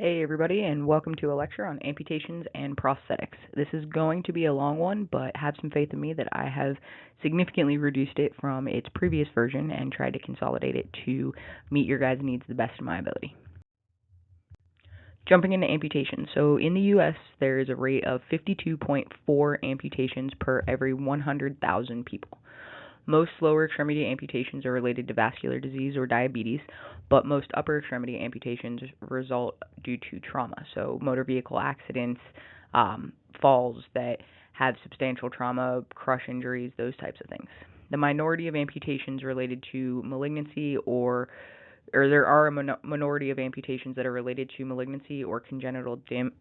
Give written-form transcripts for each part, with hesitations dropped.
Hey everybody, and welcome to a lecture on amputations and prosthetics. This is going to be a long one, but have some faith in me that I have significantly reduced it from its previous version and tried to consolidate it to meet your guys' needs the best of my ability. Jumping into amputations. So in the US, there is a rate of 52.4 amputations per every 100,000 people. Most lower extremity amputations are related to vascular disease or diabetes, but most upper extremity amputations result due to trauma. So, motor vehicle accidents, falls that have substantial trauma, crush injuries, those types of things. The minority of amputations related to malignancy or there are a minority of amputations that are related to malignancy or congenital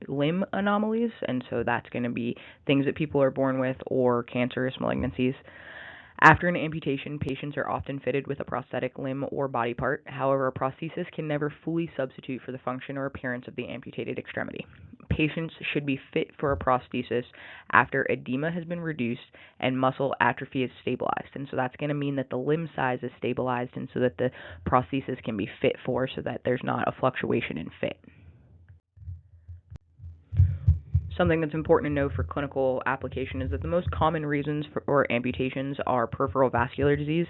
limb anomalies, and so that's going to be things that people are born with or cancerous malignancies. After an amputation, patients are often fitted with a prosthetic limb or body part. However, a prosthesis can never fully substitute for the function or appearance of the amputated extremity. Patients should be fit for a prosthesis after edema has been reduced and muscle atrophy is stabilized. And so that's going to mean that the limb size is stabilized and so that the prosthesis can be fit for so that there's not a fluctuation in fit. Something that's important to know for clinical application is that the most common reasons for amputations are peripheral vascular disease,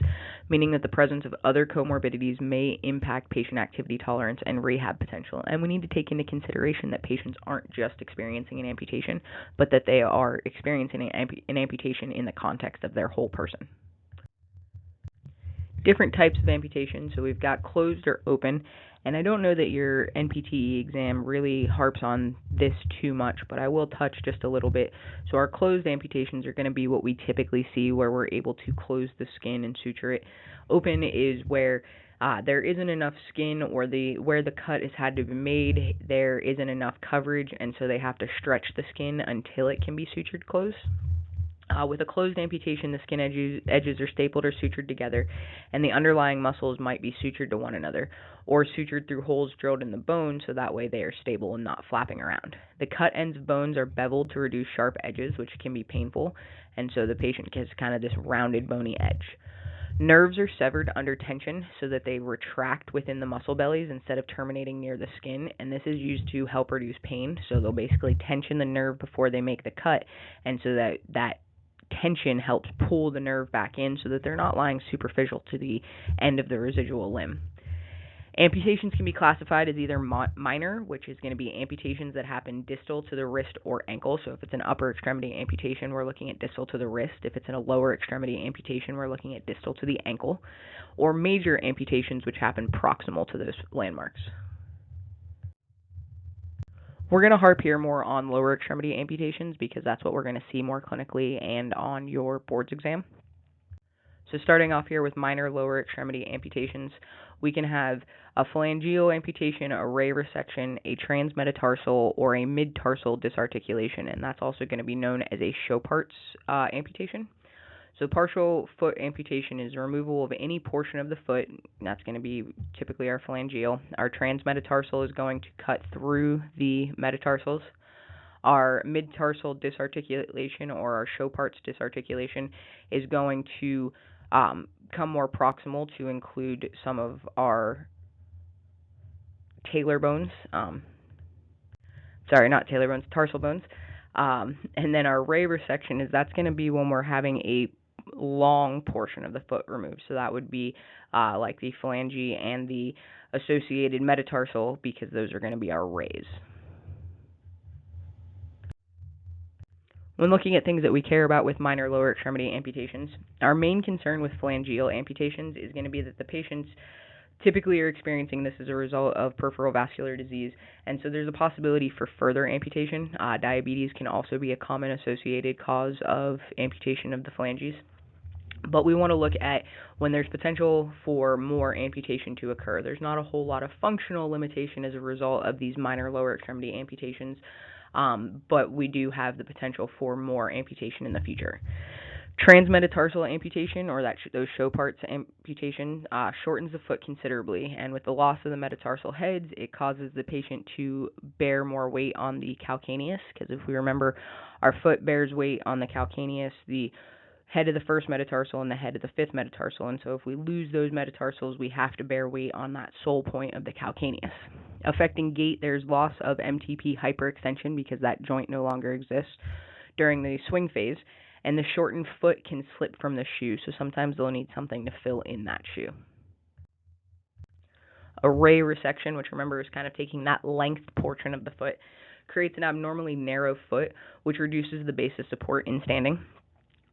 meaning that the presence of other comorbidities may impact patient activity tolerance and rehab potential. And we need to take into consideration that patients aren't just experiencing an amputation, but that they are experiencing an amputation in the context of their whole person. Different types of amputation. So we've got closed or open, and I don't know that your NPTE exam really harps on this too much, but I will touch just a little bit. So our closed amputations are going to be what we typically see, where we're able to close the skin and suture it. Open is where there isn't enough skin, or where the cut has had to be made, there isn't enough coverage, and so they have to stretch the skin until it can be sutured closed. With a closed amputation, the skin edges are stapled or sutured together, and the underlying muscles might be sutured to one another, or sutured through holes drilled in the bone so that way they are stable and not flapping around. The cut ends of bones are beveled to reduce sharp edges, which can be painful, and so the patient gets kind of this rounded, bony edge. Nerves are severed under tension so that they retract within the muscle bellies instead of terminating near the skin, and this is used to help reduce pain. So they'll basically tension the nerve before they make the cut, and so that tension helps pull the nerve back in so that they're not lying superficial to the end of the residual limb. Amputations can be classified as either minor, which is going to be amputations that happen distal to the wrist or ankle. So if it's an upper extremity amputation, we're looking at distal to the wrist. If it's in a lower extremity amputation, we're looking at distal to the ankle. Or major amputations, which happen proximal to those landmarks. We're going to harp here more on lower extremity amputations because that's what we're going to see more clinically and on your boards exam. So starting off here with minor lower extremity amputations, we can have a phalangeal amputation, a ray resection, a transmetatarsal, or a mid-tarsal disarticulation, and that's also going to be known as a show parts amputation. So partial foot amputation is removal of any portion of the foot. That's going to be typically our phalangeal. Our transmetatarsal is going to cut through the metatarsals. Our mid-tarsal disarticulation, or our show parts disarticulation, is going to come more proximal to include some of our talar bones. Tarsal bones. And then our ray resection that's going to be when we're having a long portion of the foot removed. So that would be like the phalange and the associated metatarsal, because those are going to be our rays. When looking at things that we care about with minor lower extremity amputations, our main concern with phalangeal amputations is going to be that the patients typically are experiencing this as a result of peripheral vascular disease, and so there's a possibility for further amputation. Diabetes can also be a common associated cause of amputation of the phalanges. But we want to look at when there's potential for more amputation to occur. There's not a whole lot of functional limitation as a result of these minor lower extremity amputations, but we do have the potential for more amputation in the future. Transmetatarsal amputation, or those show parts amputation, shortens the foot considerably, and with the loss of the metatarsal heads, it causes the patient to bear more weight on the calcaneus, because if we remember, our foot bears weight on the calcaneus, the head of the first metatarsal and the head of the fifth metatarsal, and so if we lose those metatarsals, we have to bear weight on that sole point of the calcaneus. Affecting gait, there's loss of MTP hyperextension because that joint no longer exists during the swing phase, and the shortened foot can slip from the shoe, so sometimes they'll need something to fill in that shoe. A ray resection, which remember is kind of taking that length portion of the foot, creates an abnormally narrow foot, which reduces the base of support in standing.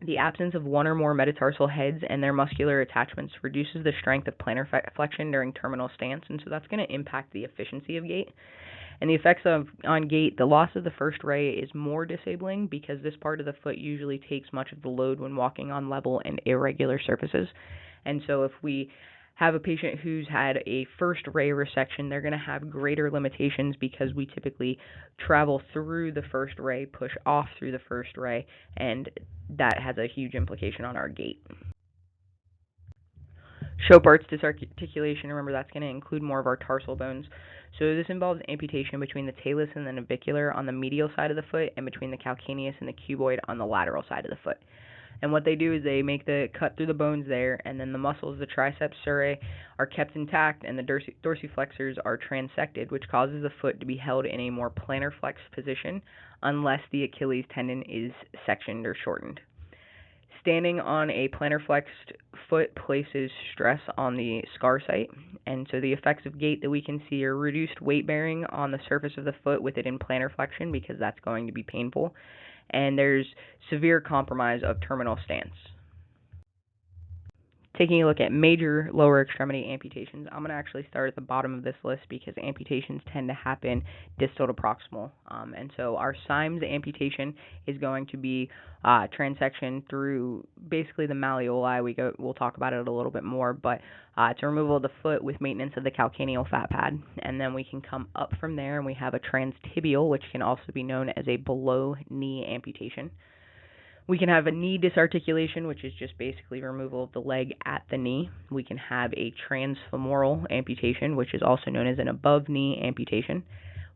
The absence of one or more metatarsal heads and their muscular attachments reduces the strength of plantar flexion during terminal stance, and so that's going to impact the efficiency of gait. And the effects on gait, the loss of the first ray is more disabling because this part of the foot usually takes much of the load when walking on level and irregular surfaces. And so if we have a patient who's had a first ray resection, they're going to have greater limitations because we typically travel through the first ray, push off through the first ray, and that has a huge implication on our gait. Chopard's disarticulation, remember that's going to include more of our tarsal bones. So this involves amputation between the talus and the navicular on the medial side of the foot and between the calcaneus and the cuboid on the lateral side of the foot. And what they do is they make the cut through the bones there, and then the muscles, the triceps surae, are kept intact, and the dorsiflexors are transected, which causes the foot to be held in a more plantar flexed position unless the Achilles tendon is sectioned or shortened. Standing on a plantar flexed foot places stress on the scar site, and so the effects of gait that we can see are reduced weight bearing on the surface of the foot with it in plantar flexion because that's going to be painful, and there's severe compromise of terminal stance. Taking a look at major lower extremity amputations, I'm going to actually start at the bottom of this list because amputations tend to happen distal to proximal. And so our Symes amputation is going to be transection through basically the malleoli. We'll talk about it a little bit more, but it's a removal of the foot with maintenance of the calcaneal fat pad. And then we can come up from there and we have a transtibial, which can also be known as a below knee amputation. We can have a knee disarticulation, which is just basically removal of the leg at the knee. We can have a transfemoral amputation, which is also known as an above knee amputation.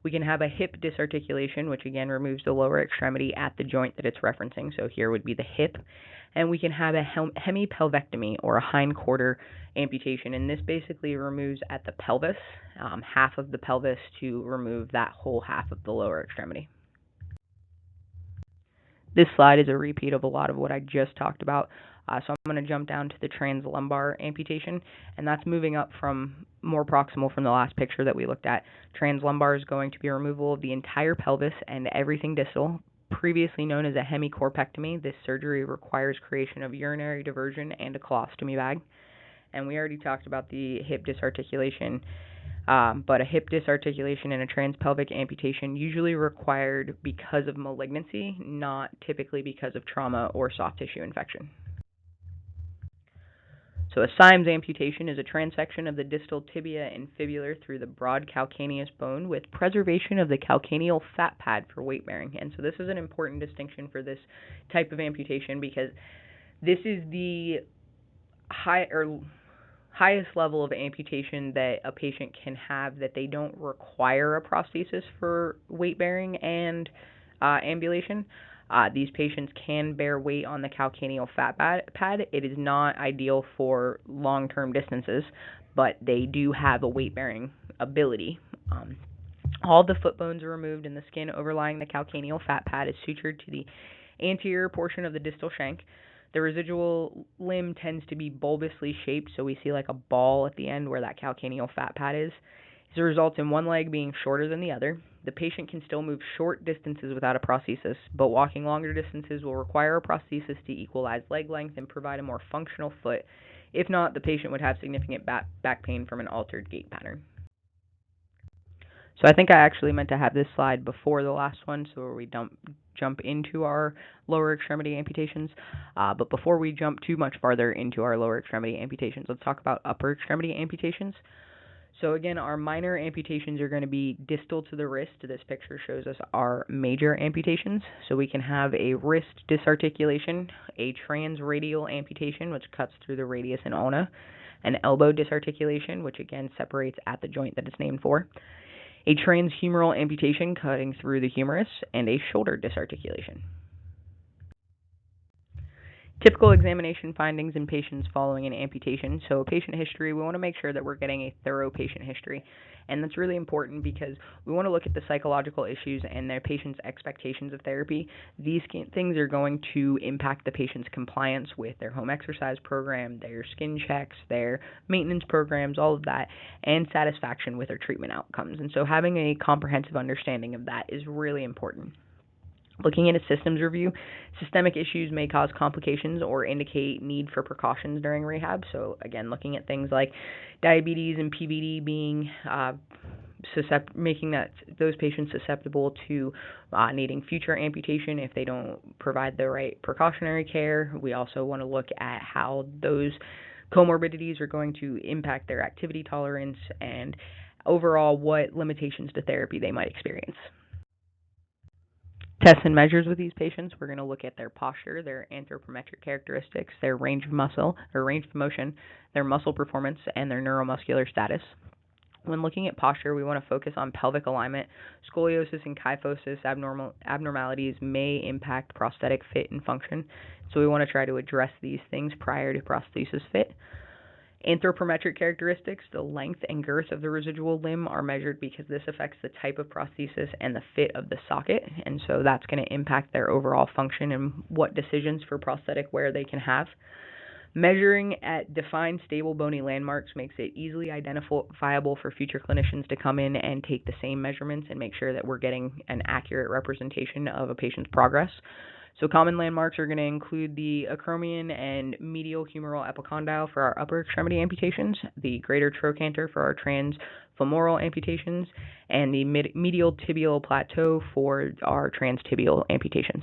We can have a hip disarticulation, which again removes the lower extremity at the joint that it's referencing, so here would be the hip. And we can have a hemipelvectomy, or a hindquarter amputation, and this basically removes at the pelvis, half of the pelvis to remove that whole half of the lower extremity. This slide is a repeat of a lot of what I just talked about, so I'm going to jump down to the translumbar amputation, and that's moving up from more proximal from the last picture that we looked at. Translumbar is going to be removal of the entire pelvis and everything distal, previously known as a hemicorpectomy. This surgery requires creation of urinary diversion and a colostomy bag, and we already talked about the hip disarticulation. But a hip disarticulation and a transpelvic amputation usually required because of malignancy, not typically because of trauma or soft tissue infection. So a Symes amputation is a transection of the distal tibia and fibular through the broad calcaneus bone with preservation of the calcaneal fat pad for weight bearing. And so this is an important distinction for this type of amputation because this is the highest level of amputation that a patient can have that they don't require a prosthesis for weight bearing and ambulation. These patients can bear weight on the calcaneal fat pad. It is not ideal for long-term distances, but they do have a weight-bearing ability. All the foot bones are removed and the skin overlying the calcaneal fat pad is sutured to the anterior portion of the distal shank. The residual limb tends to be bulbously shaped, so we see like a ball at the end where that calcaneal fat pad is. This results in one leg being shorter than the other. The patient can still move short distances without a prosthesis, but walking longer distances will require a prosthesis to equalize leg length and provide a more functional foot. If not, the patient would have significant back pain from an altered gait pattern. So I think I actually meant to have this slide before the last one, so where we jump into our lower extremity amputations. But before we jump too much farther into our lower extremity amputations, let's talk about upper extremity amputations. So again, our minor amputations are going to be distal to the wrist. This picture shows us our major amputations. So we can have a wrist disarticulation, a transradial amputation, which cuts through the radius and ulna, an elbow disarticulation, which again separates at the joint that it's named for, a transhumeral amputation cutting through the humerus, and a shoulder disarticulation. Typical examination findings in patients following an amputation. So, patient history, we want to make sure that we're getting a thorough patient history. And that's really important because we want to look at the psychological issues and their patient's expectations of therapy. These things are going to impact the patient's compliance with their home exercise program, their skin checks, their maintenance programs, all of that, and satisfaction with their treatment outcomes. And so, having a comprehensive understanding of that is really important. Looking at a systems review, systemic issues may cause complications or indicate need for precautions during rehab. So, again, looking at things like diabetes and PVD being making those patients susceptible to needing future amputation if they don't provide the right precautionary care. We also want to look at how those comorbidities are going to impact their activity tolerance and overall what limitations to therapy they might experience. Tests and measures with these patients, we're going to look at their posture, their anthropometric characteristics, their range of muscle or range of motion, their muscle performance, and their neuromuscular status. When looking at posture, we want to focus on pelvic alignment. Scoliosis and kyphosis abnormalities may impact prosthetic fit and function, so we want to try to address these things prior to prosthesis fit. Anthropometric characteristics, the length and girth of the residual limb are measured because this affects the type of prosthesis and the fit of the socket, and so that's going to impact their overall function and what decisions for prosthetic wear they can have. Measuring at defined stable bony landmarks makes it easily identifiable for future clinicians to come in and take the same measurements and make sure that we're getting an accurate representation of a patient's progress. So common landmarks are going to include the acromion and medial humeral epicondyle for our upper extremity amputations, the greater trochanter for our transfemoral amputations, and the medial tibial plateau for our transtibial amputations.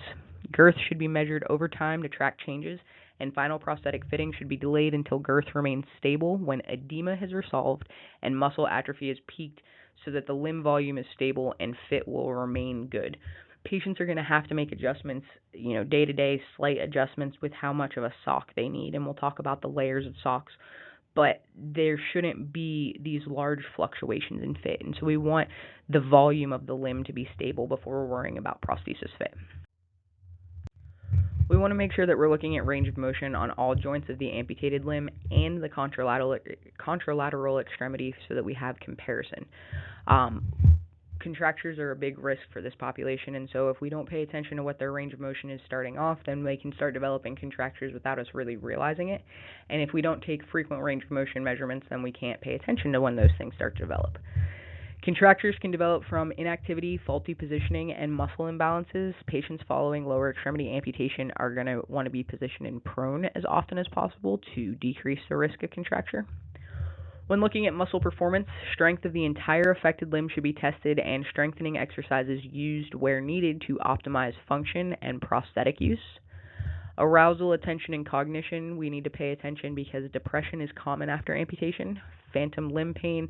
Girth should be measured over time to track changes, and final prosthetic fitting should be delayed until girth remains stable when edema has resolved and muscle atrophy has peaked so that the limb volume is stable and fit will remain good. Patients are going to have to make adjustments, day to day, slight adjustments with how much of a sock they need, and we'll talk about the layers of socks, but there shouldn't be these large fluctuations in fit, and so we want the volume of the limb to be stable before we're worrying about prosthesis fit. We want to make sure that we're looking at range of motion on all joints of the amputated limb and the contralateral extremity so that we have comparison. Contractures are a big risk for this population, and so if we don't pay attention to what their range of motion is starting off, then they can start developing contractures without us really realizing it. And if we don't take frequent range of motion measurements, then we can't pay attention to when those things start to develop. Contractures can develop from inactivity, faulty positioning, and muscle imbalances. Patients following lower extremity amputation are going to want to be positioned in prone as often as possible to decrease the risk of contracture. When looking at muscle performance, strength of the entire affected limb should be tested and strengthening exercises used where needed to optimize function and prosthetic use. Arousal, attention, and cognition, we need to pay attention because depression is common after amputation. Phantom limb pain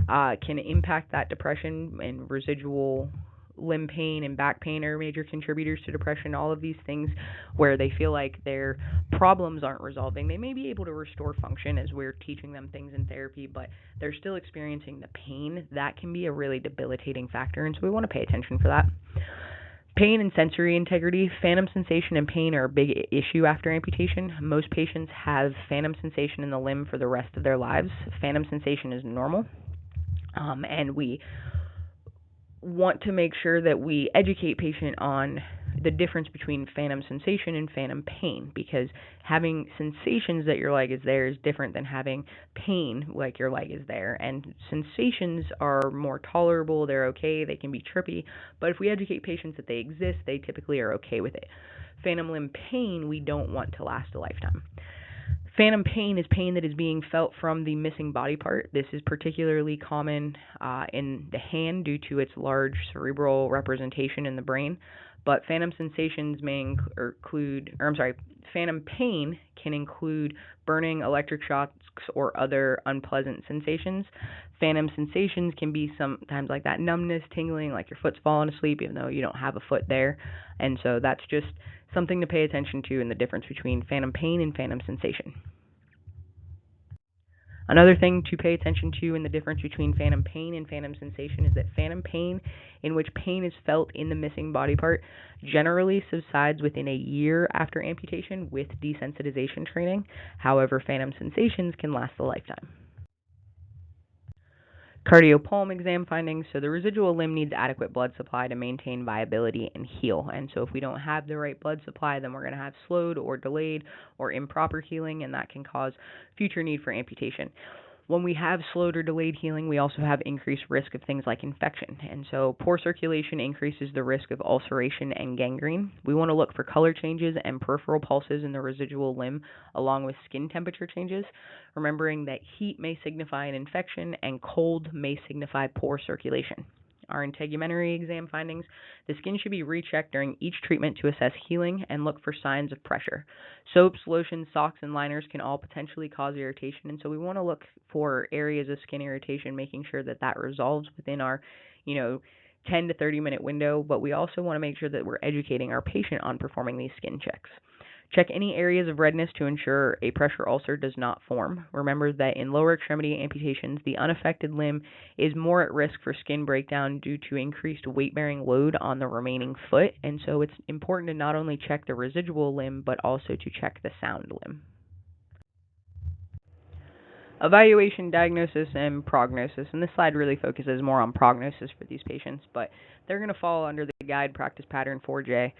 can impact that depression, and residual limb pain and back pain are major contributors to depression. All of these things where they feel like their problems aren't resolving. They may be able to restore function as we're teaching them things in therapy, but they're still experiencing the pain. That can be a really debilitating factor, and so we want to pay attention for that. Pain and sensory integrity. Phantom sensation and pain are a big issue after amputation. Most patients have phantom sensation in the limb for the rest of their lives. Phantom sensation is normal, and we want to make sure that we educate patient on the difference between phantom sensation and phantom pain, because having sensations that your leg is there is different than having pain like your leg is there. And sensations are more tolerable, they're okay, they can be trippy, but if we educate patients that they exist, they typically are okay with it. Phantom limb pain we don't want to last a lifetime. Phantom pain is pain that is being felt from the missing body part. This is particularly common in the hand due to its large cerebral representation in the brain. But phantom sensations phantom pain can include burning, electric shocks, or other unpleasant sensations. Phantom sensations can be sometimes like that numbness, tingling, like your foot's falling asleep even though you don't have a foot there. And so that's just something to pay attention to in the difference between phantom pain and phantom sensation. Another thing to pay attention to in the difference between phantom pain and phantom sensation is that phantom pain, in which pain is felt in the missing body part, generally subsides within a year after amputation with desensitization training. However, phantom sensations can last a lifetime. Cardiopulm exam findings. So the residual limb needs adequate blood supply to maintain viability and heal. And so if we don't have the right blood supply, then we're going to have slowed or delayed or improper healing, and that can cause future need for amputation. When we have slowed or delayed healing, we also have increased risk of things like infection. And so poor circulation increases the risk of ulceration and gangrene. We want to look for color changes and peripheral pulses in the residual limb, along with skin temperature changes, remembering that heat may signify an infection and cold may signify poor circulation. Our integumentary exam findings: the skin should be rechecked during each treatment to assess healing and look for signs of pressure. Soaps, lotions, socks, and liners can all potentially cause irritation, and so we want to look for areas of skin irritation, making sure that that resolves within our, 10 to 30-minute window, but we also want to make sure that we're educating our patient on performing these skin checks. Check any areas of redness to ensure a pressure ulcer does not form. Remember that in lower extremity amputations, the unaffected limb is more at risk for skin breakdown due to increased weight-bearing load on the remaining foot, and so it's important to not only check the residual limb, but also to check the sound limb. Evaluation, diagnosis, and prognosis. And this slide really focuses more on prognosis for these patients, but they're going to fall under the guide practice pattern 4J.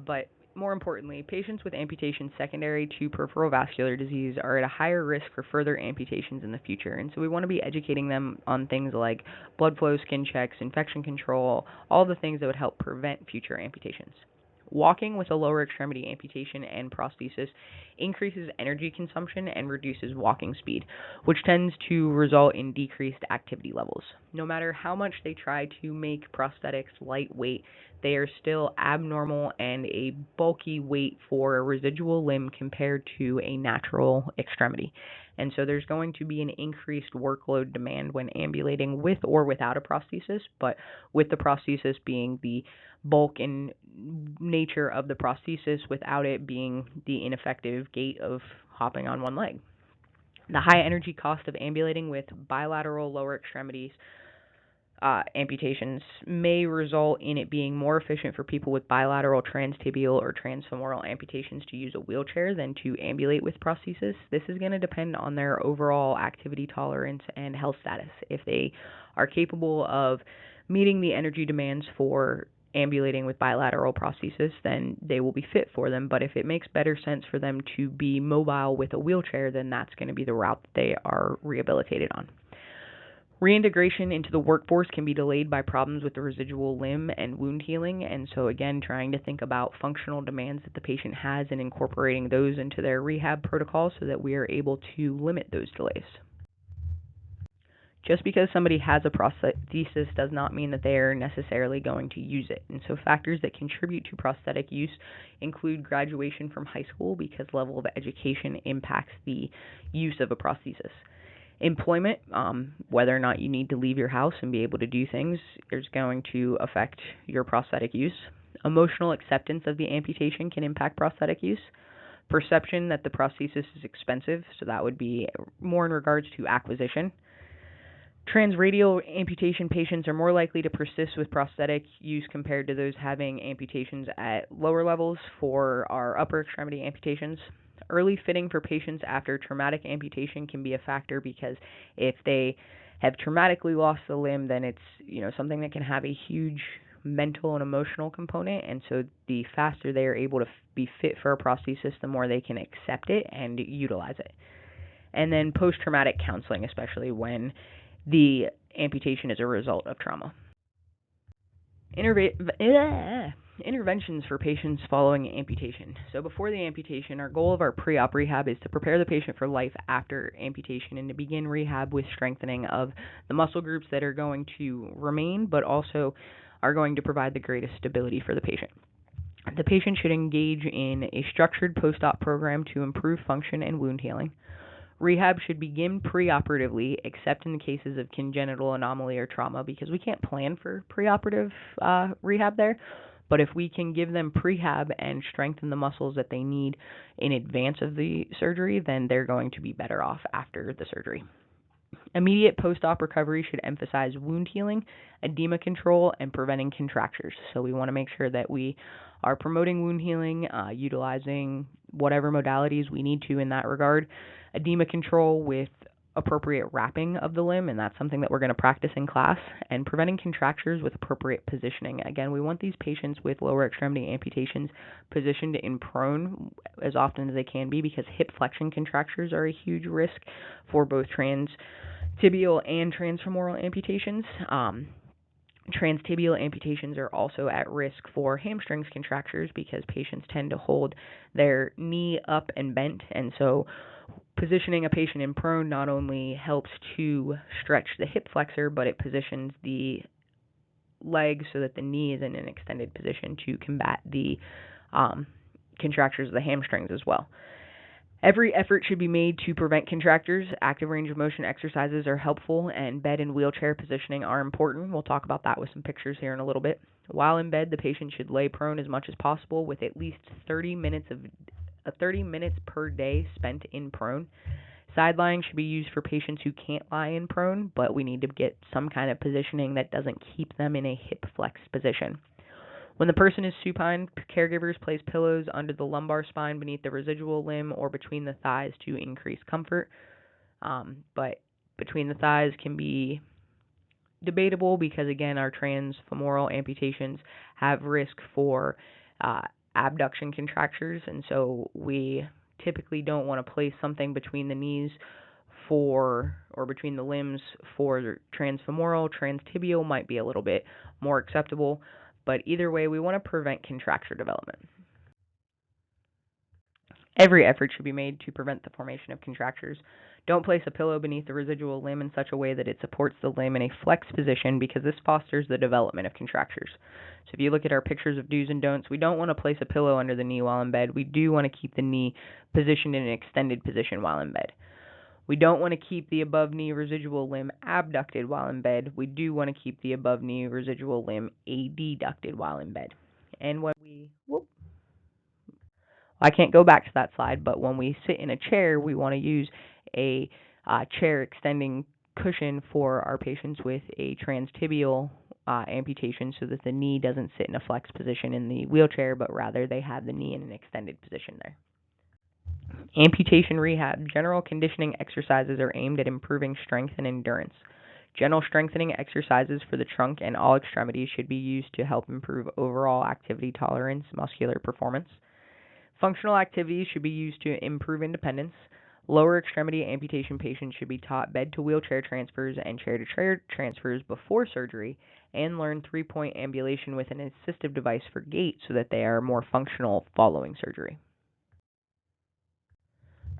But more importantly, patients with amputations secondary to peripheral vascular disease are at a higher risk for further amputations in the future. And so we want to be educating them on things like blood flow, skin checks, infection control, all the things that would help prevent future amputations. Walking with a lower extremity amputation and prosthesis increases energy consumption and reduces walking speed, which tends to result in decreased activity levels. No matter how much they try to make prosthetics lightweight, they are still abnormal and a bulky weight for a residual limb compared to a natural extremity. And so there's going to be an increased workload demand when ambulating with or without a prosthesis, but with the prosthesis being the bulk and nature of the prosthesis, without it being the ineffective gait of hopping on one leg. The high energy cost of ambulating with bilateral lower extremities amputations may result in it being more efficient for people with bilateral transtibial or transfemoral amputations to use a wheelchair than to ambulate with prosthesis. This is going to depend on their overall activity tolerance and health status. If they are capable of meeting the energy demands for ambulating with bilateral prosthesis, then they will be fit for them. But if it makes better sense for them to be mobile with a wheelchair, then that's going to be the route that they are rehabilitated on. Reintegration into the workforce can be delayed by problems with the residual limb and wound healing, and so again, trying to think about functional demands that the patient has and incorporating those into their rehab protocol so that we are able to limit those delays. Just because somebody has a prosthesis does not mean that they are necessarily going to use it. And so factors that contribute to prosthetic use include graduation from high school, because level of education impacts the use of a prosthesis. Employment, whether or not you need to leave your house and be able to do things, is going to affect your prosthetic use. Emotional acceptance of the amputation can impact prosthetic use. Perception that the prosthesis is expensive, so that would be more in regards to acquisition. Transradial amputation patients are more likely to persist with prosthetic use compared to those having amputations at lower levels for our upper extremity amputations. Early fitting for patients after traumatic amputation can be a factor, because if they have traumatically lost the limb, then it's something that can have a huge mental and emotional component, and so the faster they are able to be fit for a prosthesis, the more they can accept it and utilize it. And then post-traumatic counseling, especially when the amputation is a result of trauma. Interventions for patients following amputation. So before the amputation, our goal of our pre-op rehab is to prepare the patient for life after amputation and to begin rehab with strengthening of the muscle groups that are going to remain, but also are going to provide the greatest stability for the patient. The patient should engage in a structured post-op program to improve function and wound healing. Rehab should begin preoperatively, except in the cases of congenital anomaly or trauma, because we can't plan for preoperative rehab there. But if we can give them prehab and strengthen the muscles that they need in advance of the surgery, then they're going to be better off after the surgery. Immediate post-op recovery should emphasize wound healing, edema control, and preventing contractures. So we want to make sure that we are promoting wound healing, utilizing whatever modalities we need to in that regard. Edema control with appropriate wrapping of the limb, and that's something that we're going to practice in class, and preventing contractures with appropriate positioning. Again, we want these patients with lower extremity amputations positioned in prone as often as they can be, because hip flexion contractures are a huge risk for both transtibial and transfemoral amputations. Transtibial amputations are also at risk for hamstrings contractures because patients tend to hold their knee up and bent, and so positioning a patient in prone not only helps to stretch the hip flexor, but it positions the leg so that the knee is in an extended position to combat the contractures of the hamstrings as well. Every effort should be made to prevent contractures. Active range of motion exercises are helpful, and bed and wheelchair positioning are important. We'll talk about that with some pictures here in a little bit. While in bed, the patient should lay prone as much as possible, with at least 30 minutes per day spent in prone. Side lying should be used for patients who can't lie in prone, but we need to get some kind of positioning that doesn't keep them in a hip flex position. When the person is supine, caregivers place pillows under the lumbar spine beneath the residual limb or between the thighs to increase comfort. But between the thighs can be debatable because, again, our transfemoral amputations have risk for abduction contractures, and so we typically don't want to place something between the knees or between the limbs for transfemoral. Transtibial might be a little bit more acceptable, but either way, we want to prevent contracture development. Every effort should be made to prevent the formation of contractures. Don't place a pillow beneath the residual limb in such a way that it supports the limb in a flex position, because this fosters the development of contractures. So if you look at our pictures of do's and don'ts, we don't want to place a pillow under the knee while in bed. We do want to keep the knee positioned in an extended position while in bed. We don't want to keep the above knee residual limb abducted while in bed. We do want to keep the above knee residual limb adducted while in bed. And when I can't go back to that slide, but when we sit in a chair, we want to use a chair extending cushion for our patients with a transtibial amputation, so that the knee doesn't sit in a flex position in the wheelchair, but rather they have the knee in an extended position there. Amputation rehab. General conditioning exercises are aimed at improving strength and endurance. General strengthening exercises for the trunk and all extremities should be used to help improve overall activity tolerance, muscular performance. Functional activities should be used to improve independence. Lower extremity amputation patients should be taught bed to wheelchair transfers and chair to chair transfers before surgery, and learn 3-point ambulation with an assistive device for gait so that they are more functional following surgery.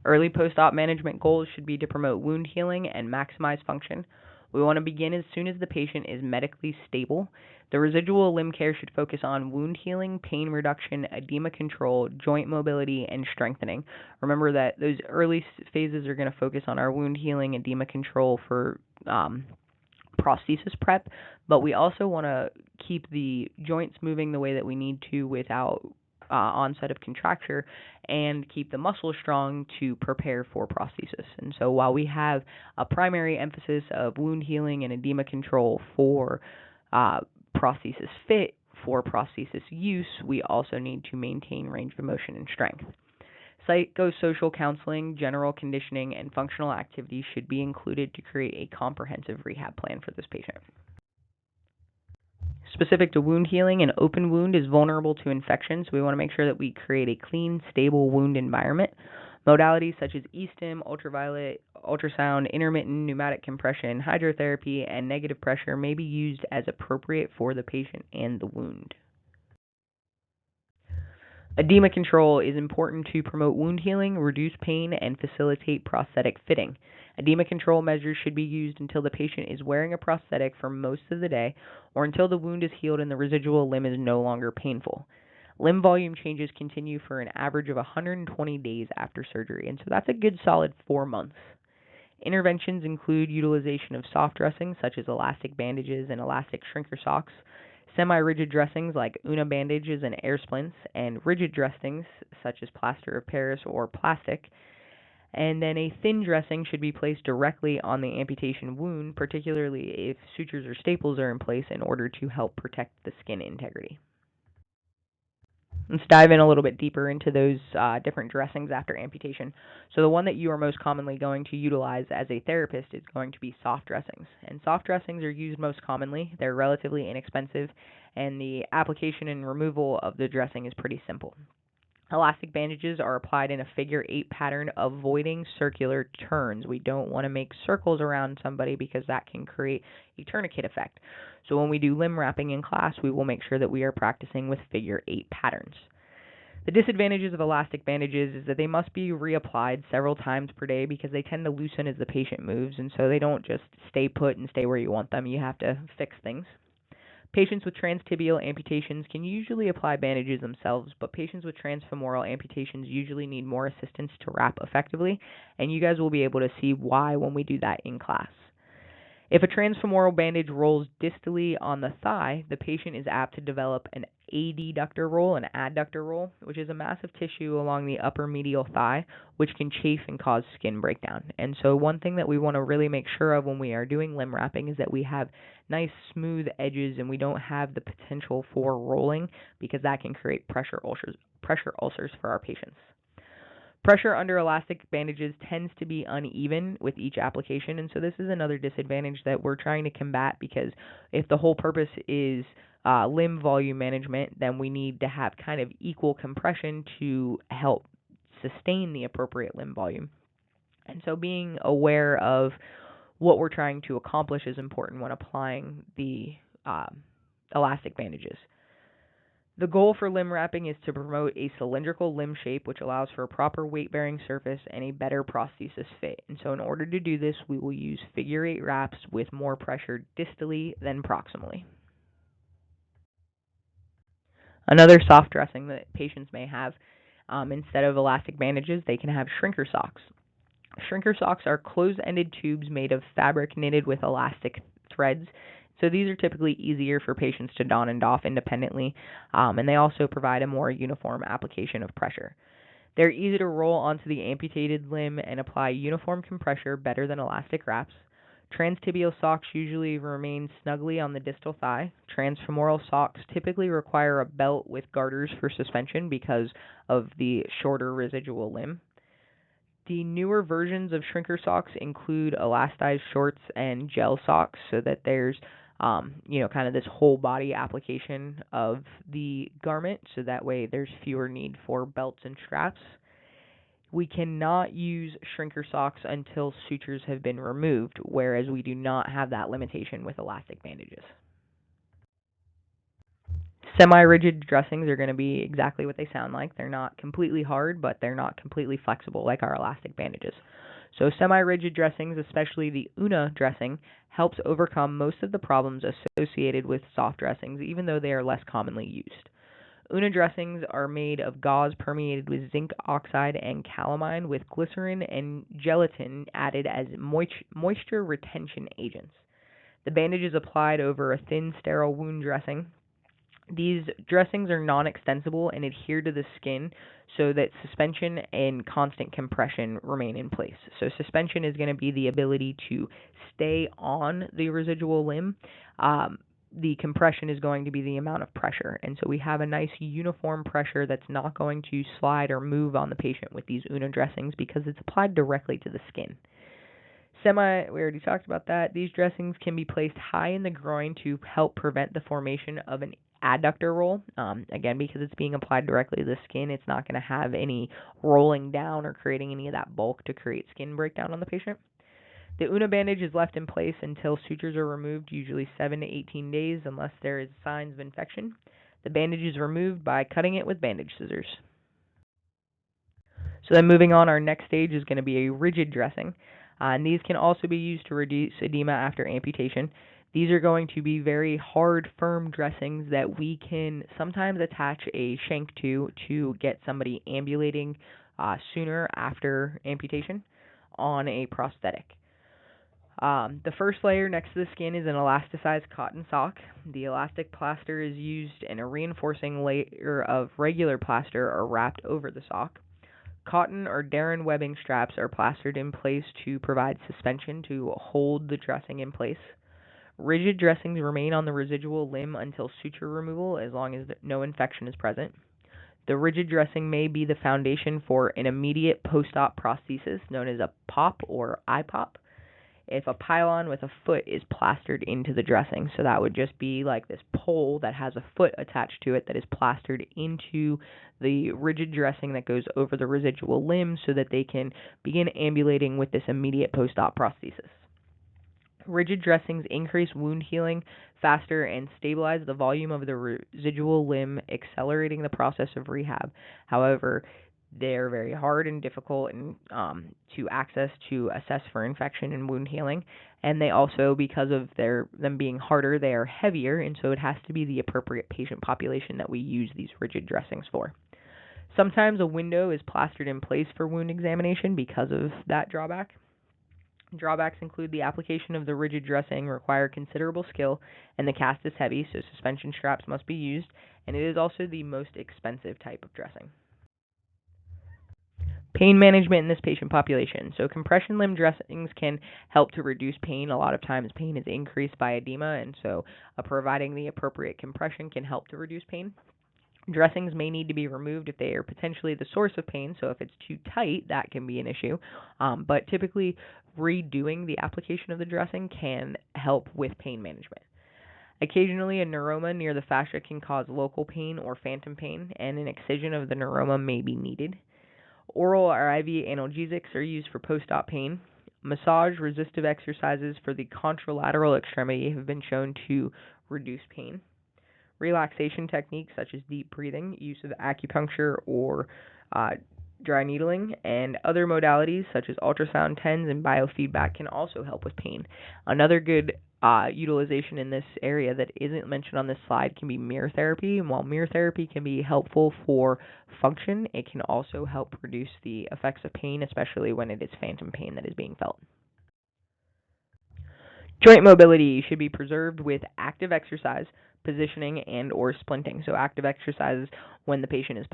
Early post-op management goals should be to promote wound healing and maximize function. We want to begin as soon as the patient is medically stable. The residual limb care should focus on wound healing, pain reduction, edema control, joint mobility, and strengthening. Remember that those early phases are going to focus on our wound healing, edema control for prosthesis prep, but we also want to keep the joints moving the way that we need to without onset of contracture, and keep the muscle strong to prepare for prosthesis. And so while we have a primary emphasis of wound healing and edema control for prosthesis fit, for prosthesis use, we also need to maintain range of motion and strength. Psychosocial counseling, general conditioning, and functional activities should be included to create a comprehensive rehab plan for this patient. Specific to wound healing, an open wound is vulnerable to infection, so we want to make sure that we create a clean, stable wound environment. Modalities such as e-stim, ultraviolet, ultrasound, intermittent pneumatic compression, hydrotherapy, and negative pressure may be used as appropriate for the patient and the wound. Edema control is important to promote wound healing, reduce pain, and facilitate prosthetic fitting. Edema control measures should be used until the patient is wearing a prosthetic for most of the day, or until the wound is healed and the residual limb is no longer painful. Limb volume changes continue for an average of 120 days after surgery, and so that's a good solid 4 months. Interventions include utilization of soft dressings such as elastic bandages and elastic shrinker socks, Semi-rigid dressings like Una bandages and air splints, and rigid dressings such as plaster of Paris or plastic. And then a thin dressing should be placed directly on the amputation wound, particularly if sutures or staples are in place in order to help protect the skin integrity. Let's dive in a little bit deeper into those different dressings after amputation. So, the one that you are most commonly going to utilize as a therapist is going to be soft dressings. And soft dressings are used most commonly. They're relatively inexpensive, and the application and removal of the dressing is pretty simple. Elastic bandages are applied in a figure eight pattern, avoiding circular turns. We don't want to make circles around somebody because that can create a tourniquet effect. So when we do limb wrapping in class, we will make sure that we are practicing with figure eight patterns. The disadvantages of elastic bandages is that they must be reapplied several times per day because they tend to loosen as the patient moves, and so they don't just stay put and stay where you want them. You have to fix things. Patients with transtibial amputations can usually apply bandages themselves, but patients with transfemoral amputations usually need more assistance to wrap effectively, and you guys will be able to see why when we do that in class. If a transfemoral bandage rolls distally on the thigh, the patient is apt to develop an adductor roll and adductor roll, which is a massive tissue along the upper medial thigh, which can chafe and cause skin breakdown. And so one thing that we want to really make sure of when we are doing limb wrapping is that we have nice smooth edges and we don't have the potential for rolling, because that can create pressure ulcers for our patients. Pressure under elastic bandages tends to be uneven with each application, and so this is another disadvantage that we're trying to combat, because if the whole purpose is limb volume management, then we need to have kind of equal compression to help sustain the appropriate limb volume. And so being aware of what we're trying to accomplish is important when applying the elastic bandages. The goal for limb wrapping is to promote a cylindrical limb shape, which allows for a proper weight-bearing surface and a better prosthesis fit. And so in order to do this, we will use figure eight wraps with more pressure distally than proximally. Another soft dressing that patients may have, instead of elastic bandages, they can have shrinker socks. Shrinker socks are closed-ended tubes made of fabric knitted with elastic threads. So these are typically easier for patients to don and doff independently, and they also provide a more uniform application of pressure. They're easy to roll onto the amputated limb and apply uniform compression better than elastic wraps. Transtibial socks usually remain snugly on the distal thigh. Transfemoral socks typically require a belt with garters for suspension because of the shorter residual limb. The newer versions of shrinker socks include elastized shorts and gel socks, so that there's kind of this whole body application of the garment, so that way there's fewer need for belts and straps. We cannot use shrinker socks until sutures have been removed, whereas we do not have that limitation with elastic bandages. Semi-rigid dressings are going to be exactly what they sound like. They're not completely hard, but they're not completely flexible like our elastic bandages. So semi-rigid dressings, especially the Una dressing, helps overcome most of the problems associated with soft dressings, even though they are less commonly used. Una dressings are made of gauze permeated with zinc oxide and calamine, with glycerin and gelatin added as moisture retention agents. The bandage is applied over a thin, sterile wound dressing. These dressings are non-extensible and adhere to the skin so that suspension and constant compression remain in place. So suspension is going to be the ability to stay on the residual limb. The compression is going to be the amount of pressure. And so we have a nice uniform pressure that's not going to slide or move on the patient with these Una dressings because it's applied directly to the skin. We already talked about that. These dressings can be placed high in the groin to help prevent the formation of an adductor roll. Again, because it's being applied directly to the skin, it's not going to have any rolling down or creating any of that bulk to create skin breakdown on the patient. The Una bandage is left in place until sutures are removed, usually 7 to 18 days, unless there is signs of infection. The bandage is removed by cutting it with bandage scissors. So then moving on, our next stage is going to be a rigid dressing. And these can also be used to reduce edema after amputation. These are going to be very hard, firm dressings that we can sometimes attach a shank to get somebody ambulating sooner after amputation on a prosthetic. The first layer next to the skin is an elasticized cotton sock. The elastic plaster is used and a reinforcing layer of regular plaster are wrapped over the sock. Cotton or Darren webbing straps are plastered in place to provide suspension to hold the dressing in place. Rigid dressings remain on the residual limb until suture removal as long as no infection is present. The rigid dressing may be the foundation for an immediate post-op prosthesis known as a POP or IPOP if a pylon with a foot is plastered into the dressing. So that would just be like this pole that has a foot attached to it that is plastered into the rigid dressing that goes over the residual limb so that they can begin ambulating with this immediate post-op prosthesis. Rigid dressings increase wound healing faster and stabilize the volume of the residual limb, accelerating the process of rehab. However, they're very hard and difficult to access to assess for infection and wound healing, and they also, because of them being harder, they are heavier, and so it has to be the appropriate patient population that we use these rigid dressings for. Sometimes a window is plastered in place for wound examination because of that drawback. Drawbacks include the application of the rigid dressing require considerable skill, and the cast is heavy, so suspension straps must be used, and it is also the most expensive type of dressing. Pain management in this patient population. So compression limb dressings can help to reduce pain. A lot of times pain is increased by edema, and so providing the appropriate compression can help to reduce pain. Dressings may need to be removed if they are potentially the source of pain, so if it's too tight, that can be an issue. But typically, redoing the application of the dressing can help with pain management. Occasionally, a neuroma near the fascia can cause local pain or phantom pain, and an excision of the neuroma may be needed. Oral or IV analgesics are used for post-op pain. Massage resistive exercises for the contralateral extremity have been shown to reduce pain. Relaxation techniques such as deep breathing, use of acupuncture or dry needling, and other modalities such as ultrasound TENS and biofeedback can also help with pain. Another good utilization in this area that isn't mentioned on this slide can be mirror therapy. And while mirror therapy can be helpful for function, it can also help reduce the effects of pain, especially when it is phantom pain that is being felt. Joint mobility should be preserved with active exercise, positioning, and or splinting. So active exercise when the patient is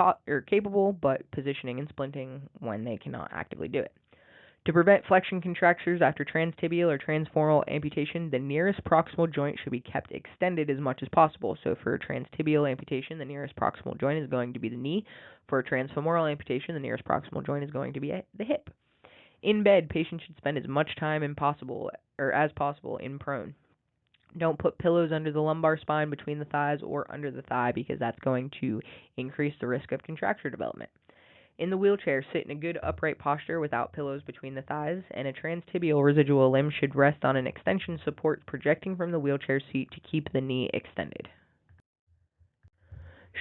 capable, but positioning and splinting when they cannot actively do it. To prevent flexion contractures after transtibial or transfemoral amputation, the nearest proximal joint should be kept extended as much as possible. So for a transtibial amputation, the nearest proximal joint is going to be the knee. For a transfemoral amputation, the nearest proximal joint is going to be the hip. In bed, patients should spend as much time as possible in prone. Don't put pillows under the lumbar spine between the thighs or under the thigh because that's going to increase the risk of contracture development. In the wheelchair, sit in a good upright posture without pillows between the thighs, and a transtibial residual limb should rest on an extension support projecting from the wheelchair seat to keep the knee extended.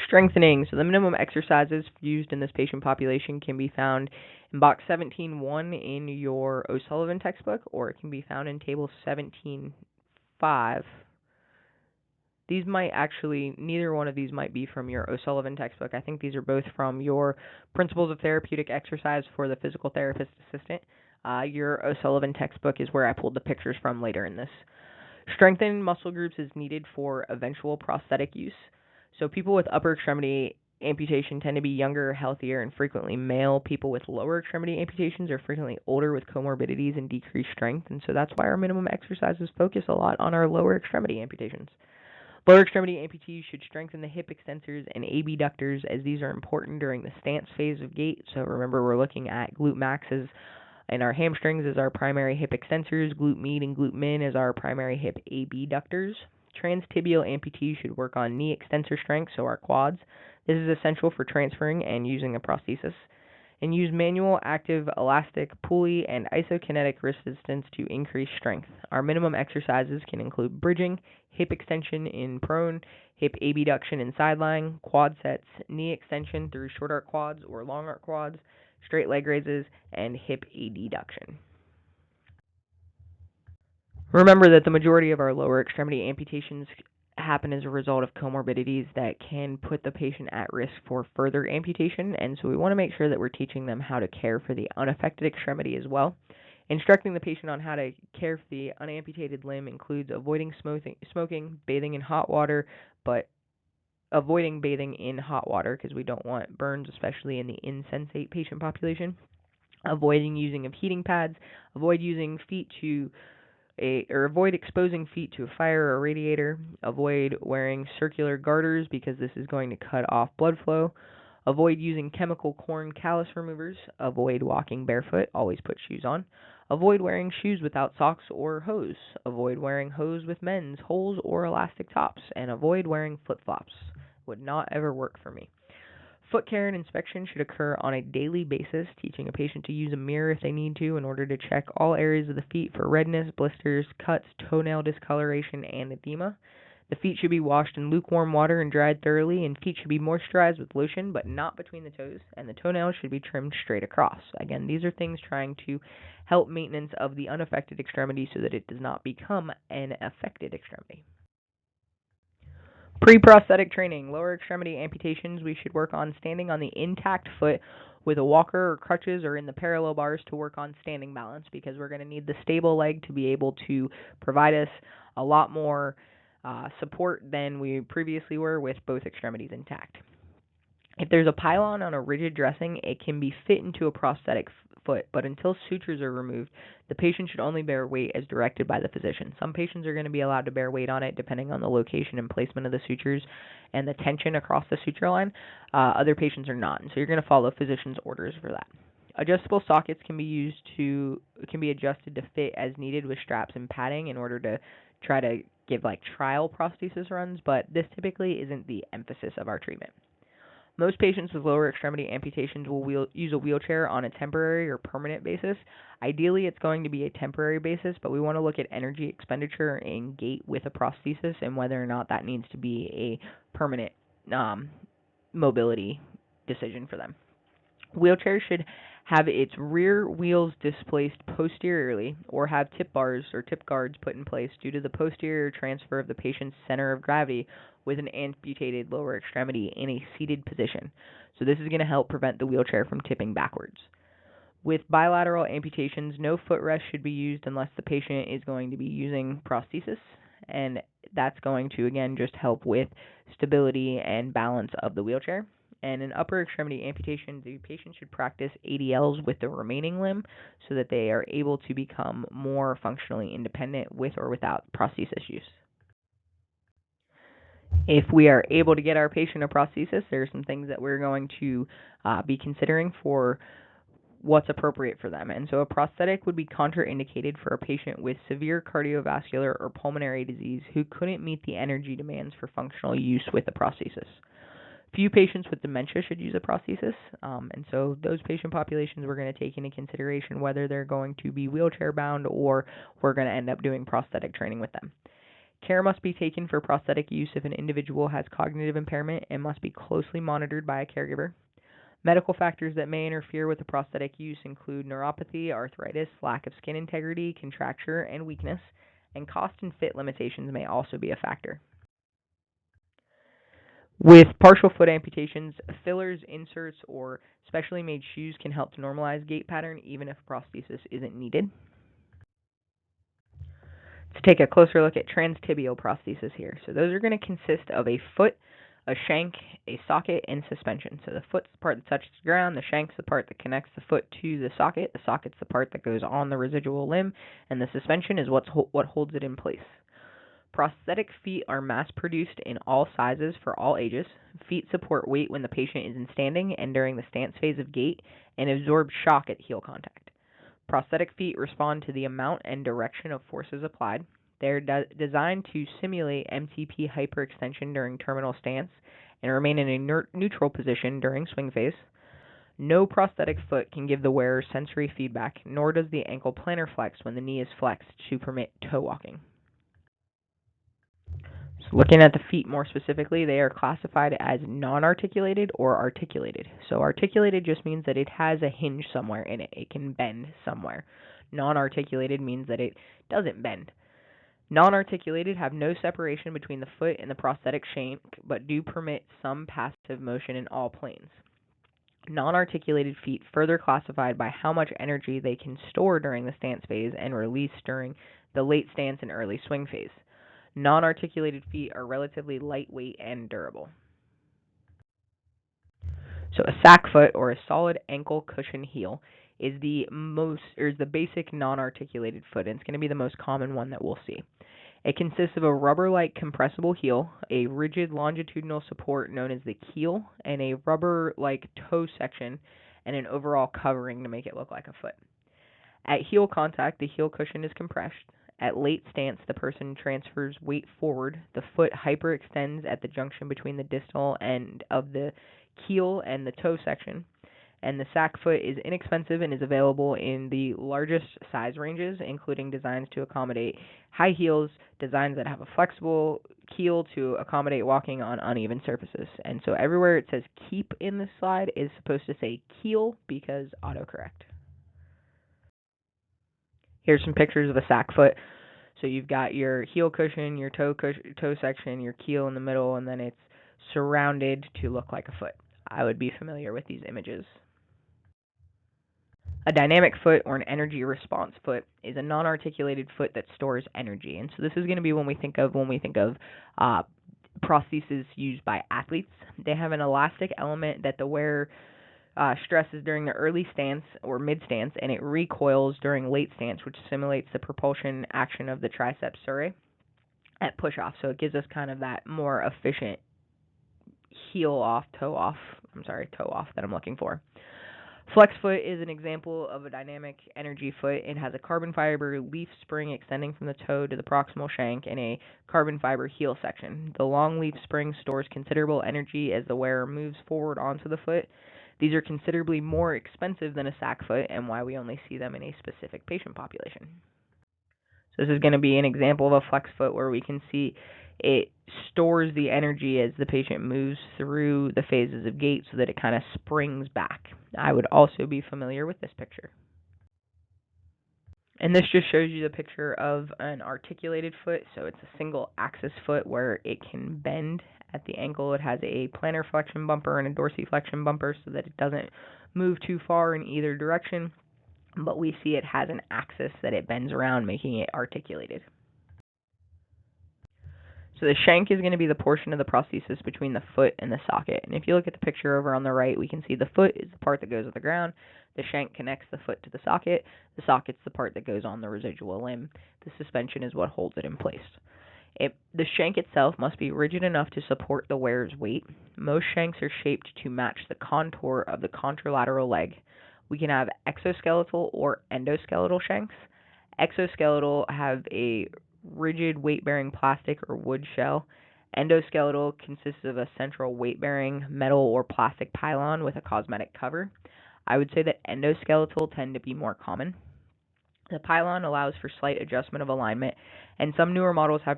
Strengthening. So the minimum exercises used in this patient population can be found in box 17.1 in your O'Sullivan textbook, or it can be found in table 17.5. These might actually, neither one of these might be from your O'Sullivan textbook. I think these are both from your Principles of Therapeutic Exercise for the Physical Therapist Assistant. Your O'Sullivan textbook is where I pulled the pictures from later in this. Strengthened muscle groups is needed for eventual prosthetic use. So people with upper extremity amputation tend to be younger, healthier, and frequently male. People with lower extremity amputations are frequently older with comorbidities and decreased strength, and so that's why our minimum exercises focus a lot on our lower extremity amputations. Lower extremity amputees should strengthen the hip extensors and abductors as these are important during the stance phase of gait. So remember, we're looking at glute maxes and our hamstrings as our primary hip extensors, glute med and glute min as our primary hip abductors. Transtibial amputees should work on knee extensor strength, so our quads. This is essential for transferring and using a prosthesis. And use manual, active, elastic, pulley, and isokinetic resistance to increase strength. Our minimum exercises can include bridging, hip extension in prone, hip abduction in sideline, quad sets, knee extension through short arc quads or long arc quads, straight leg raises, and hip adduction. Remember that the majority of our lower extremity amputations happen as a result of comorbidities that can put the patient at risk for further amputation, and so we want to make sure that we're teaching them how to care for the unaffected extremity as well. Instructing the patient on how to care for the unamputated limb includes avoiding smoking, bathing in hot water, but avoiding bathing in hot water because we don't want burns, especially in the insensate patient population. Avoiding using of heating pads. Avoid using feet to avoid exposing feet to a fire or a radiator. Avoid wearing circular garters because this is going to cut off blood flow. Avoid using chemical corn callus removers. Avoid walking barefoot. Always put shoes on. Avoid wearing shoes without socks or hose. Avoid wearing hose with men's holes or elastic tops. And avoid wearing flip-flops. Would not ever work for me. Foot care and inspection should occur on a daily basis, teaching a patient to use a mirror if they need to in order to check all areas of the feet for redness, blisters, cuts, toenail discoloration, and edema. The feet should be washed in lukewarm water and dried thoroughly, and feet should be moisturized with lotion, but not between the toes, and the toenails should be trimmed straight across. Again, these are things trying to help maintenance of the unaffected extremity so that it does not become an affected extremity. Pre-prosthetic training, lower extremity amputations, we should work on standing on the intact foot with a walker or crutches or in the parallel bars to work on standing balance because we're going to need the stable leg to be able to provide us a lot more support than we previously were with both extremities intact. If there's a pylon on a rigid dressing, it can be fit into a prosthetic foot, but until sutures are removed, the patient should only bear weight as directed by the physician. Some patients are going to be allowed to bear weight on it depending on the location and placement of the sutures and the tension across the suture line. Other patients are not, and so you're going to follow physician's orders for that. Adjustable sockets can be adjusted to fit as needed with straps and padding in order to try to give like trial prosthesis runs, but this typically isn't the emphasis of our treatment. Most patients with lower extremity amputations will use a wheelchair on a temporary or permanent basis. Ideally, it's going to be a temporary basis, but we want to look at energy expenditure and gait with a prosthesis and whether or not that needs to be a permanent mobility decision for them. Wheelchairs should have its rear wheels displaced posteriorly or have tip bars or tip guards put in place due to the posterior transfer of the patient's center of gravity with an amputated lower extremity in a seated position. So this is going to help prevent the wheelchair from tipping backwards. With bilateral amputations, no footrest should be used unless the patient is going to be using prosthesis, and that's going to, again, just help with stability and balance of the wheelchair. And in upper extremity amputation, the patient should practice ADLs with the remaining limb so that they are able to become more functionally independent with or without prosthesis use. If we are able to get our patient a prosthesis, there are some things that we're going to be considering for what's appropriate for them. And so a prosthetic would be contraindicated for a patient with severe cardiovascular or pulmonary disease who couldn't meet the energy demands for functional use with a prosthesis. Few patients with dementia should use a prosthesis, and so those patient populations we're going to take into consideration whether they're going to be wheelchair bound or we're going to end up doing prosthetic training with them. Care must be taken for prosthetic use if an individual has cognitive impairment and must be closely monitored by a caregiver. Medical factors that may interfere with the prosthetic use include neuropathy, arthritis, lack of skin integrity, contracture, and weakness, and cost and fit limitations may also be a factor. With partial foot amputations, fillers, inserts, or specially made shoes can help to normalize gait pattern even if prosthesis isn't needed. Let's take a closer look at transtibial prosthesis here. So those are going to consist of a foot, a shank, a socket, and suspension. So the foot's the part that touches the ground, the shank's the part that connects the foot to the socket's the part that goes on the residual limb, and the suspension is what holds it in place. Prosthetic feet are mass-produced in all sizes for all ages. Feet support weight when the patient is in standing and during the stance phase of gait and absorb shock at heel contact. Prosthetic feet respond to the amount and direction of forces applied. They're designed to simulate MTP hyperextension during terminal stance and remain in a neutral position during swing phase. No prosthetic foot can give the wearer sensory feedback, nor does the ankle plantar flex when the knee is flexed to permit toe walking. So looking at the feet more specifically, they are classified as non-articulated or articulated. So articulated just means that it has a hinge somewhere in it. It can bend somewhere. Non-articulated means that it doesn't bend. Non-articulated have no separation between the foot and the prosthetic shank, but do permit some passive motion in all planes. Non-articulated feet further classified by how much energy they can store during the stance phase and release during the late stance and early swing phase. Non-articulated feet are relatively lightweight and durable. So a sack foot or a solid ankle cushion heel is the basic non-articulated foot, and it's going to be the most common one that we'll see. It consists of a rubber-like compressible heel, a rigid longitudinal support known as the keel, and a rubber-like toe section and an overall covering to make it look like a foot. At heel contact, the heel cushion is compressed. At late stance, the person transfers weight forward. The foot hyperextends at the junction between the distal end of the keel and the toe section. And the sack foot is inexpensive and is available in the largest size ranges, including designs to accommodate high heels, designs that have a flexible keel to accommodate walking on uneven surfaces. And so everywhere it says keep in this slide is supposed to say keel because autocorrect. Here's some pictures of a sack foot. So you've got your heel cushion, your toe section, your keel in the middle, and then it's surrounded to look like a foot. I would be familiar with these images. A dynamic foot or an energy response foot is a non-articulated foot that stores energy. And so this is going to be when we think of prostheses used by athletes. They have an elastic element that the wearer stresses during the early stance or mid stance, and it recoils during late stance, which simulates the propulsion action of the triceps surae at push off. So it gives us kind of that more efficient toe off that I'm looking for. Flex foot is an example of a dynamic energy foot. It has a carbon fiber leaf spring extending from the toe to the proximal shank and a carbon fiber heel section. The long leaf spring stores considerable energy as the wearer moves forward onto the foot. These are considerably more expensive than a sack foot and why we only see them in a specific patient population. So this is going to be an example of a flex foot where we can see it stores the energy as the patient moves through the phases of gait so that it kind of springs back. I would also be familiar with this picture. And this just shows you the picture of an articulated foot. So it's a single axis foot where it can bend at the ankle. It has a plantar flexion bumper and a dorsiflexion bumper so that it doesn't move too far in either direction. But we see it has an axis that it bends around, making it articulated. So the shank is going to be the portion of the prosthesis between the foot and the socket. And if you look at the picture over on the right, we can see the foot is the part that goes on the ground. The shank connects the foot to the socket. The socket's the part that goes on the residual limb. The suspension is what holds it in place. The shank itself must be rigid enough to support the wearer's weight. Most shanks are shaped to match the contour of the contralateral leg. We can have exoskeletal or endoskeletal shanks. Exoskeletal have a rigid weight-bearing plastic or wood shell. Endoskeletal consists of a central weight-bearing metal or plastic pylon with a cosmetic cover. I would say that endoskeletal tend to be more common. The pylon allows for slight adjustment of alignment, and some newer models have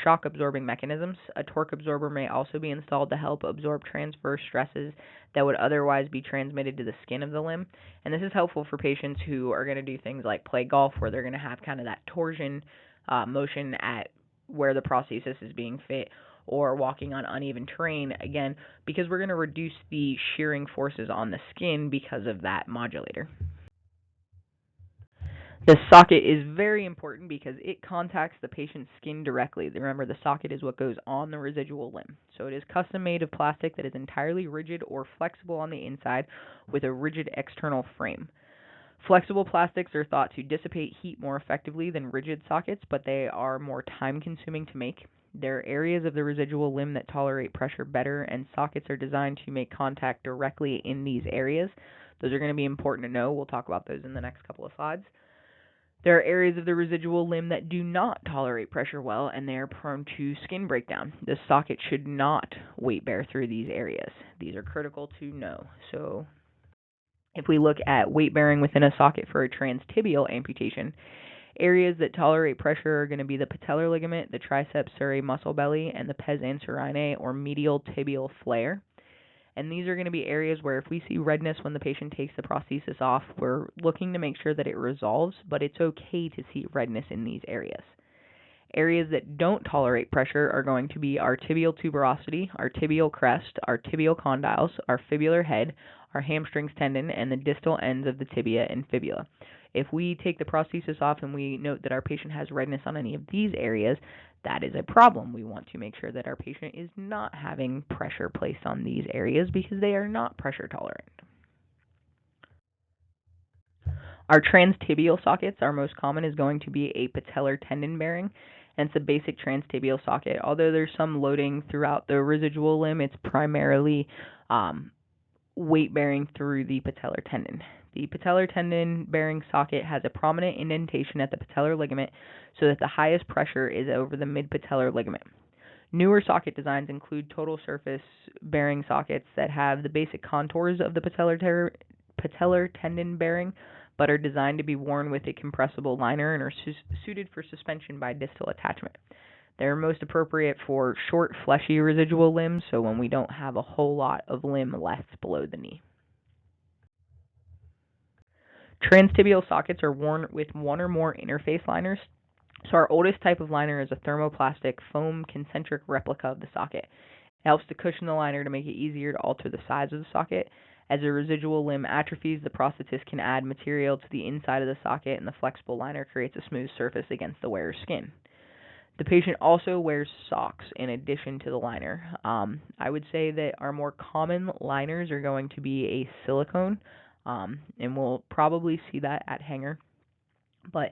shock-absorbing mechanisms. A torque absorber may also be installed to help absorb transverse stresses that would otherwise be transmitted to the skin of the limb. And this is helpful for patients who are going to do things like play golf, where they're going to have kind of that torsion motion at where the prosthesis is being fit, or walking on uneven terrain, again, because we're going to reduce the shearing forces on the skin because of that modulator. The socket is very important because it contacts the patient's skin directly. Remember, the socket is what goes on the residual limb. So it is custom made of plastic that is entirely rigid or flexible on the inside with a rigid external frame. Flexible plastics are thought to dissipate heat more effectively than rigid sockets, but they are more time-consuming to make. There are areas of the residual limb that tolerate pressure better, and sockets are designed to make contact directly in these areas. Those are going to be important to know. We'll talk about those in the next couple of slides. There are areas of the residual limb that do not tolerate pressure well, and they are prone to skin breakdown. The socket should not weight bear through these areas. These are critical to know. So if we look at weight bearing within a socket for a transtibial amputation, areas that tolerate pressure are going to be the patellar ligament, the triceps surae muscle belly, and the pes anserinae or medial tibial flare. And these are going to be areas where if we see redness when the patient takes the prosthesis off, we're looking to make sure that it resolves, but it's okay to see redness in these areas. Areas that don't tolerate pressure are going to be our tibial tuberosity, our tibial crest, our tibial condyles, our fibular head, our hamstrings tendon, and the distal ends of the tibia and fibula. If we take the prosthesis off and we note that our patient has redness on any of these areas, that is a problem. We want to make sure that our patient is not having pressure placed on these areas because they are not pressure tolerant. Our transtibial sockets, our most common is going to be a patellar tendon bearing, and it's a basic transtibial socket. Although there's some loading throughout the residual limb, it's primarily weight bearing through the patellar tendon. The patellar tendon bearing socket has a prominent indentation at the patellar ligament so that the highest pressure is over the mid-patellar ligament. Newer socket designs include total surface bearing sockets that have the basic contours of the patellar tendon bearing, but are designed to be worn with a compressible liner and are suited for suspension by distal attachment. They're most appropriate for short, fleshy residual limbs, so when we don't have a whole lot of limb left below the knee. Transtibial sockets are worn with one or more interface liners. So our oldest type of liner is a thermoplastic foam concentric replica of the socket. It helps to cushion the liner to make it easier to alter the size of the socket. As the residual limb atrophies, the prosthetist can add material to the inside of the socket, and the flexible liner creates a smooth surface against the wearer's skin. The patient also wears socks in addition to the liner. I would say that our more common liners are going to be a silicone, and we'll probably see that at hanger, but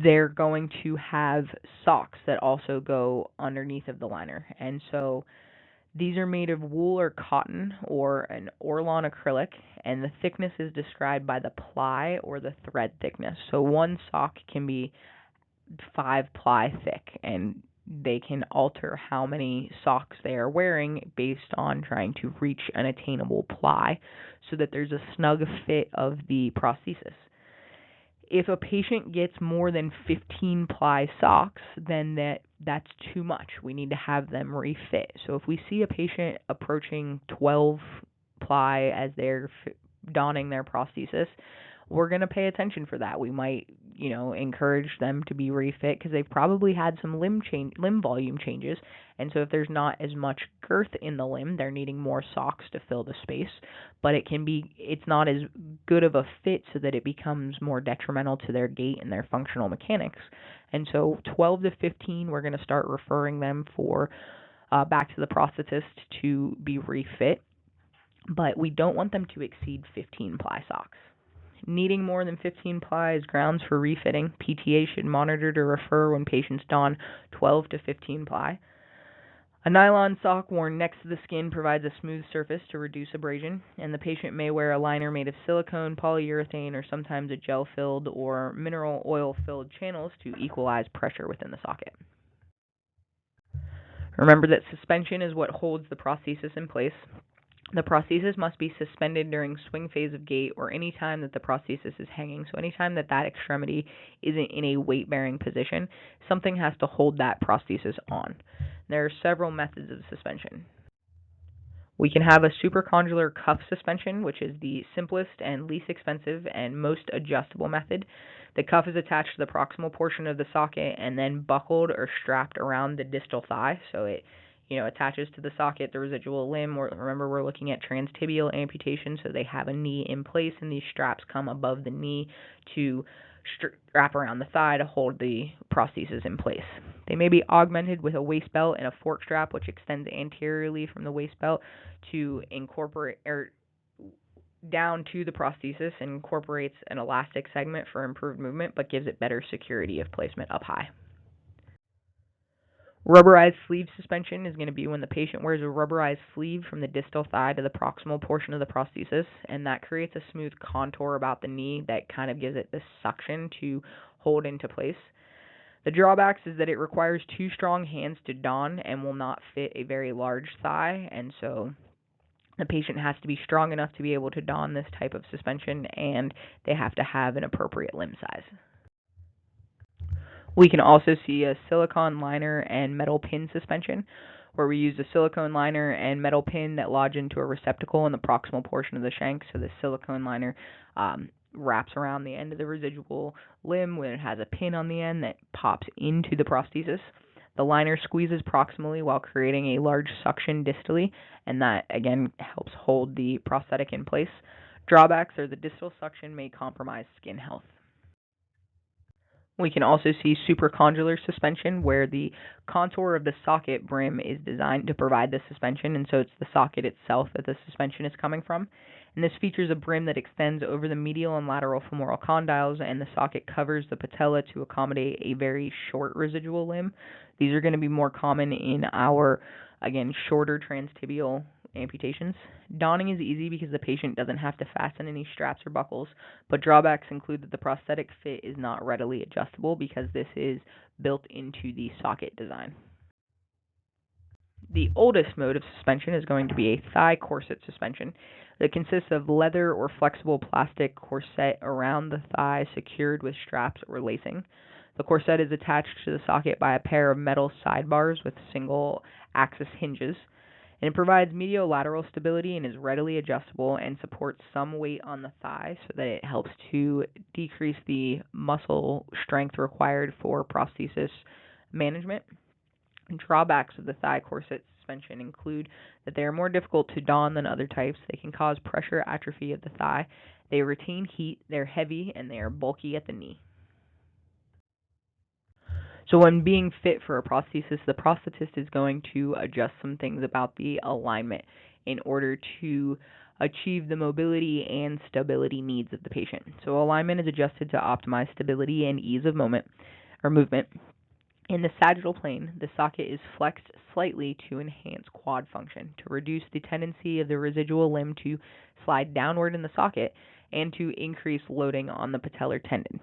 they're going to have socks that also go underneath of the liner. And so these are made of wool or cotton or an Orlon acrylic, and the thickness is described by the ply or the thread thickness. So one sock can be 5 ply thick, and they can alter how many socks they are wearing based on trying to reach an attainable ply so that there's a snug fit of the prosthesis. If a patient gets more than 15 ply socks, then that's too much. We need to have them refit. So if we see a patient approaching 12 ply as they're donning their prosthesis, we're going to pay attention for that. We might, encourage them to be refit because they've probably had some limb volume changes. And so if there's not as much girth in the limb, they're needing more socks to fill the space. But it's not as good of a fit so that it becomes more detrimental to their gait and their functional mechanics. And so 12 to 15, we're going to start referring them for back to the prosthetist to be refit. But we don't want them to exceed 15 ply socks. Needing more than 15 ply is grounds for refitting. PTA should monitor to refer when patients don 12 to 15 ply. A nylon sock worn next to the skin provides a smooth surface to reduce abrasion, and the patient may wear a liner made of silicone, polyurethane, or sometimes a gel-filled or mineral oil-filled channels to equalize pressure within the socket. Remember that suspension is what holds the prosthesis in place. The prosthesis must be suspended during swing phase of gait or any time that the prosthesis is hanging. So anytime that extremity isn't in a weight-bearing position, something has to hold that prosthesis on. There are several methods of suspension. We can have a supracondylar cuff suspension, which is the simplest and least expensive and most adjustable method. The cuff is attached to the proximal portion of the socket and then buckled or strapped around the distal thigh, so it attaches to the socket, the residual limb. Remember, we're looking at transtibial amputation, so they have a knee in place, and these straps come above the knee to strap around the thigh to hold the prosthesis in place. They may be augmented with a waist belt and a fork strap, which extends anteriorly from the waist belt to incorporate down to the prosthesis and incorporates an elastic segment for improved movement, but gives it better security of placement up high. Rubberized sleeve suspension is going to be when the patient wears a rubberized sleeve from the distal thigh to the proximal portion of the prosthesis, and that creates a smooth contour about the knee that kind of gives it this suction to hold into place. The drawbacks is that it requires 2 strong hands to don and will not fit a very large thigh, and so the patient has to be strong enough to be able to don this type of suspension, and they have to have an appropriate limb size. We can also see a silicone liner and metal pin suspension, where we use a silicone liner and metal pin that lodge into a receptacle in the proximal portion of the shank. So the silicone liner wraps around the end of the residual limb when it has a pin on the end that pops into the prosthesis. The liner squeezes proximally while creating a large suction distally, and that again helps hold the prosthetic in place. Drawbacks are the distal suction may compromise skin health. We can also see supracondylar suspension, where the contour of the socket brim is designed to provide the suspension, and so it's the socket itself that the suspension is coming from. And this features a brim that extends over the medial and lateral femoral condyles, and the socket covers the patella to accommodate a very short residual limb. These are going to be more common in our, again, shorter transtibial amputations. Donning is easy because the patient doesn't have to fasten any straps or buckles, but drawbacks include that the prosthetic fit is not readily adjustable because this is built into the socket design. The oldest mode of suspension is going to be a thigh corset suspension that consists of leather or flexible plastic corset around the thigh secured with straps or lacing. The corset is attached to the socket by a pair of metal sidebars with single axis hinges, and it provides mediolateral stability and is readily adjustable and supports some weight on the thigh so that it helps to decrease the muscle strength required for prosthesis management. Drawbacks of the thigh corset suspension include that they are more difficult to don than other types. They can cause pressure atrophy of the thigh. They retain heat, they're heavy, and they are bulky at the knee. So when being fit for a prosthesis, the prosthetist is going to adjust some things about the alignment in order to achieve the mobility and stability needs of the patient. So alignment is adjusted to optimize stability and ease of movement. In the sagittal plane, the socket is flexed slightly to enhance quad function, to reduce the tendency of the residual limb to slide downward in the socket, and to increase loading on the patellar tendon.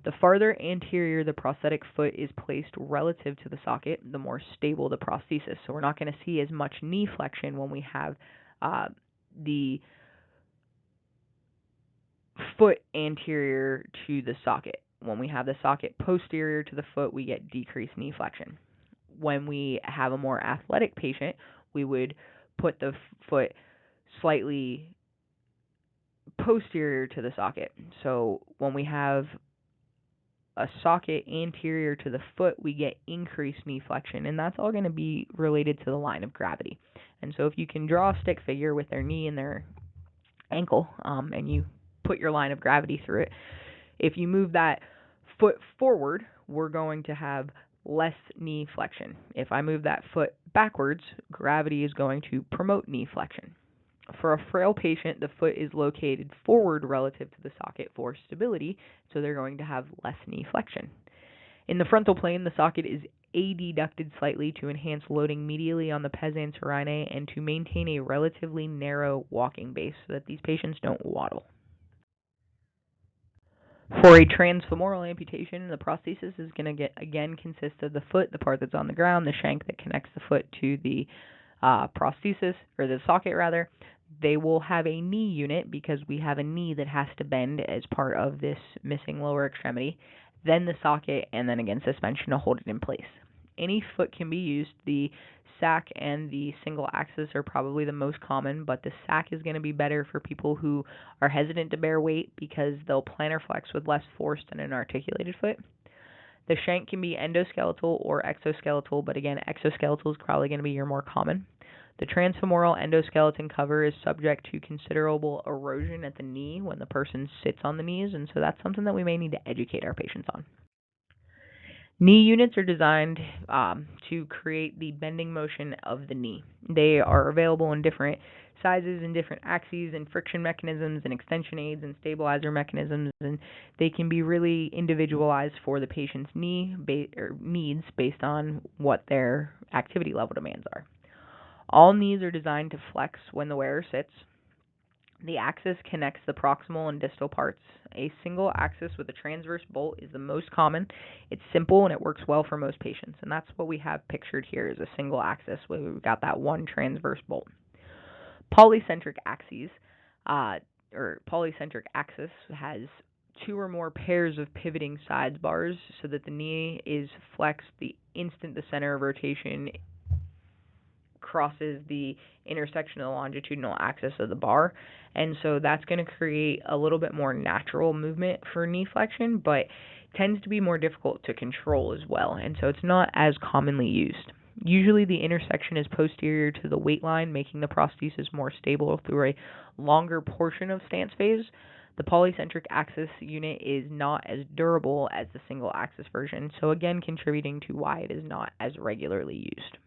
The farther anterior the prosthetic foot is placed relative to the socket, the more stable the prosthesis. So we're not going to see as much knee flexion when we have the foot anterior to the socket. When we have the socket posterior to the foot, we get decreased knee flexion. When we have a more athletic patient, we would put the foot slightly posterior to the socket. So when we have a socket anterior to the foot, we get increased knee flexion, and that's all going to be related to the line of gravity. And so if you can draw a stick figure with their knee and their ankle, and you put your line of gravity through it, if you move that foot forward, we're going to have less knee flexion. If I move that foot backwards, gravity is going to promote knee flexion. For a frail patient, the foot is located forward relative to the socket for stability, so they're going to have less knee flexion. In the frontal plane, the socket is adducted slightly to enhance loading medially on the pes anterinae and to maintain a relatively narrow walking base so that these patients don't waddle. For a transfemoral amputation, the prosthesis is going to again consist of the foot, the part that's on the ground, the shank that connects the foot to the prosthesis, or the socket rather. They will have a knee unit because we have a knee that has to bend as part of this missing lower extremity, then the socket, and then again suspension to hold it in place. Any foot can be used. The sack and the single axis are probably the most common, but the sack is going to be better for people who are hesitant to bear weight because they'll plantar flex with less force than an articulated foot. The shank can be endoskeletal or exoskeletal, but again, exoskeletal is probably going to be your more common. The transfemoral endoskeleton cover is subject to considerable erosion at the knee when the person sits on the knees, and so that's something that we may need to educate our patients on. Knee units are designed to create the bending motion of the knee. They are available in different sizes and different axes and friction mechanisms and extension aids and stabilizer mechanisms, and they can be really individualized for the patient's needs based on what their activity level demands are. All knees are designed to flex when the wearer sits. The axis connects the proximal and distal parts. A single axis with a transverse bolt is the most common. It's simple and it works well for most patients, and that's what we have pictured here is a single axis where we've got that one transverse bolt. Polycentric axis has two or more pairs of pivoting sides bars so that the knee is flexed the instant the center of rotation crosses the intersection of the longitudinal axis of the bar. And so that's going to create a little bit more natural movement for knee flexion, but tends to be more difficult to control as well. And so it's not as commonly used. Usually the intersection is posterior to the weight line, making the prosthesis more stable through a longer portion of stance phase. The polycentric axis unit is not as durable as the single axis version, so again contributing to why it is not as regularly used.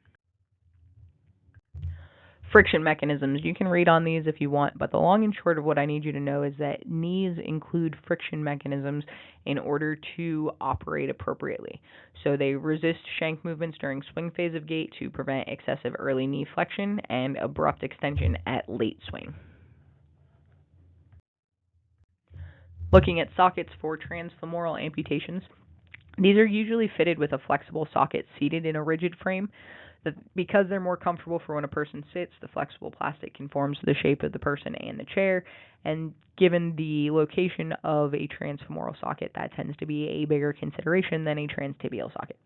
Friction mechanisms. You can read on these if you want, but the long and short of what I need you to know is that knees include friction mechanisms in order to operate appropriately. So they resist shank movements during swing phase of gait to prevent excessive early knee flexion and abrupt extension at late swing. Looking at sockets for transfemoral amputations, these are usually fitted with a flexible socket seated in a rigid frame. Because they're more comfortable for when a person sits, the flexible plastic conforms to the shape of the person and the chair, and given the location of a transfemoral socket, that tends to be a bigger consideration than a transtibial socket.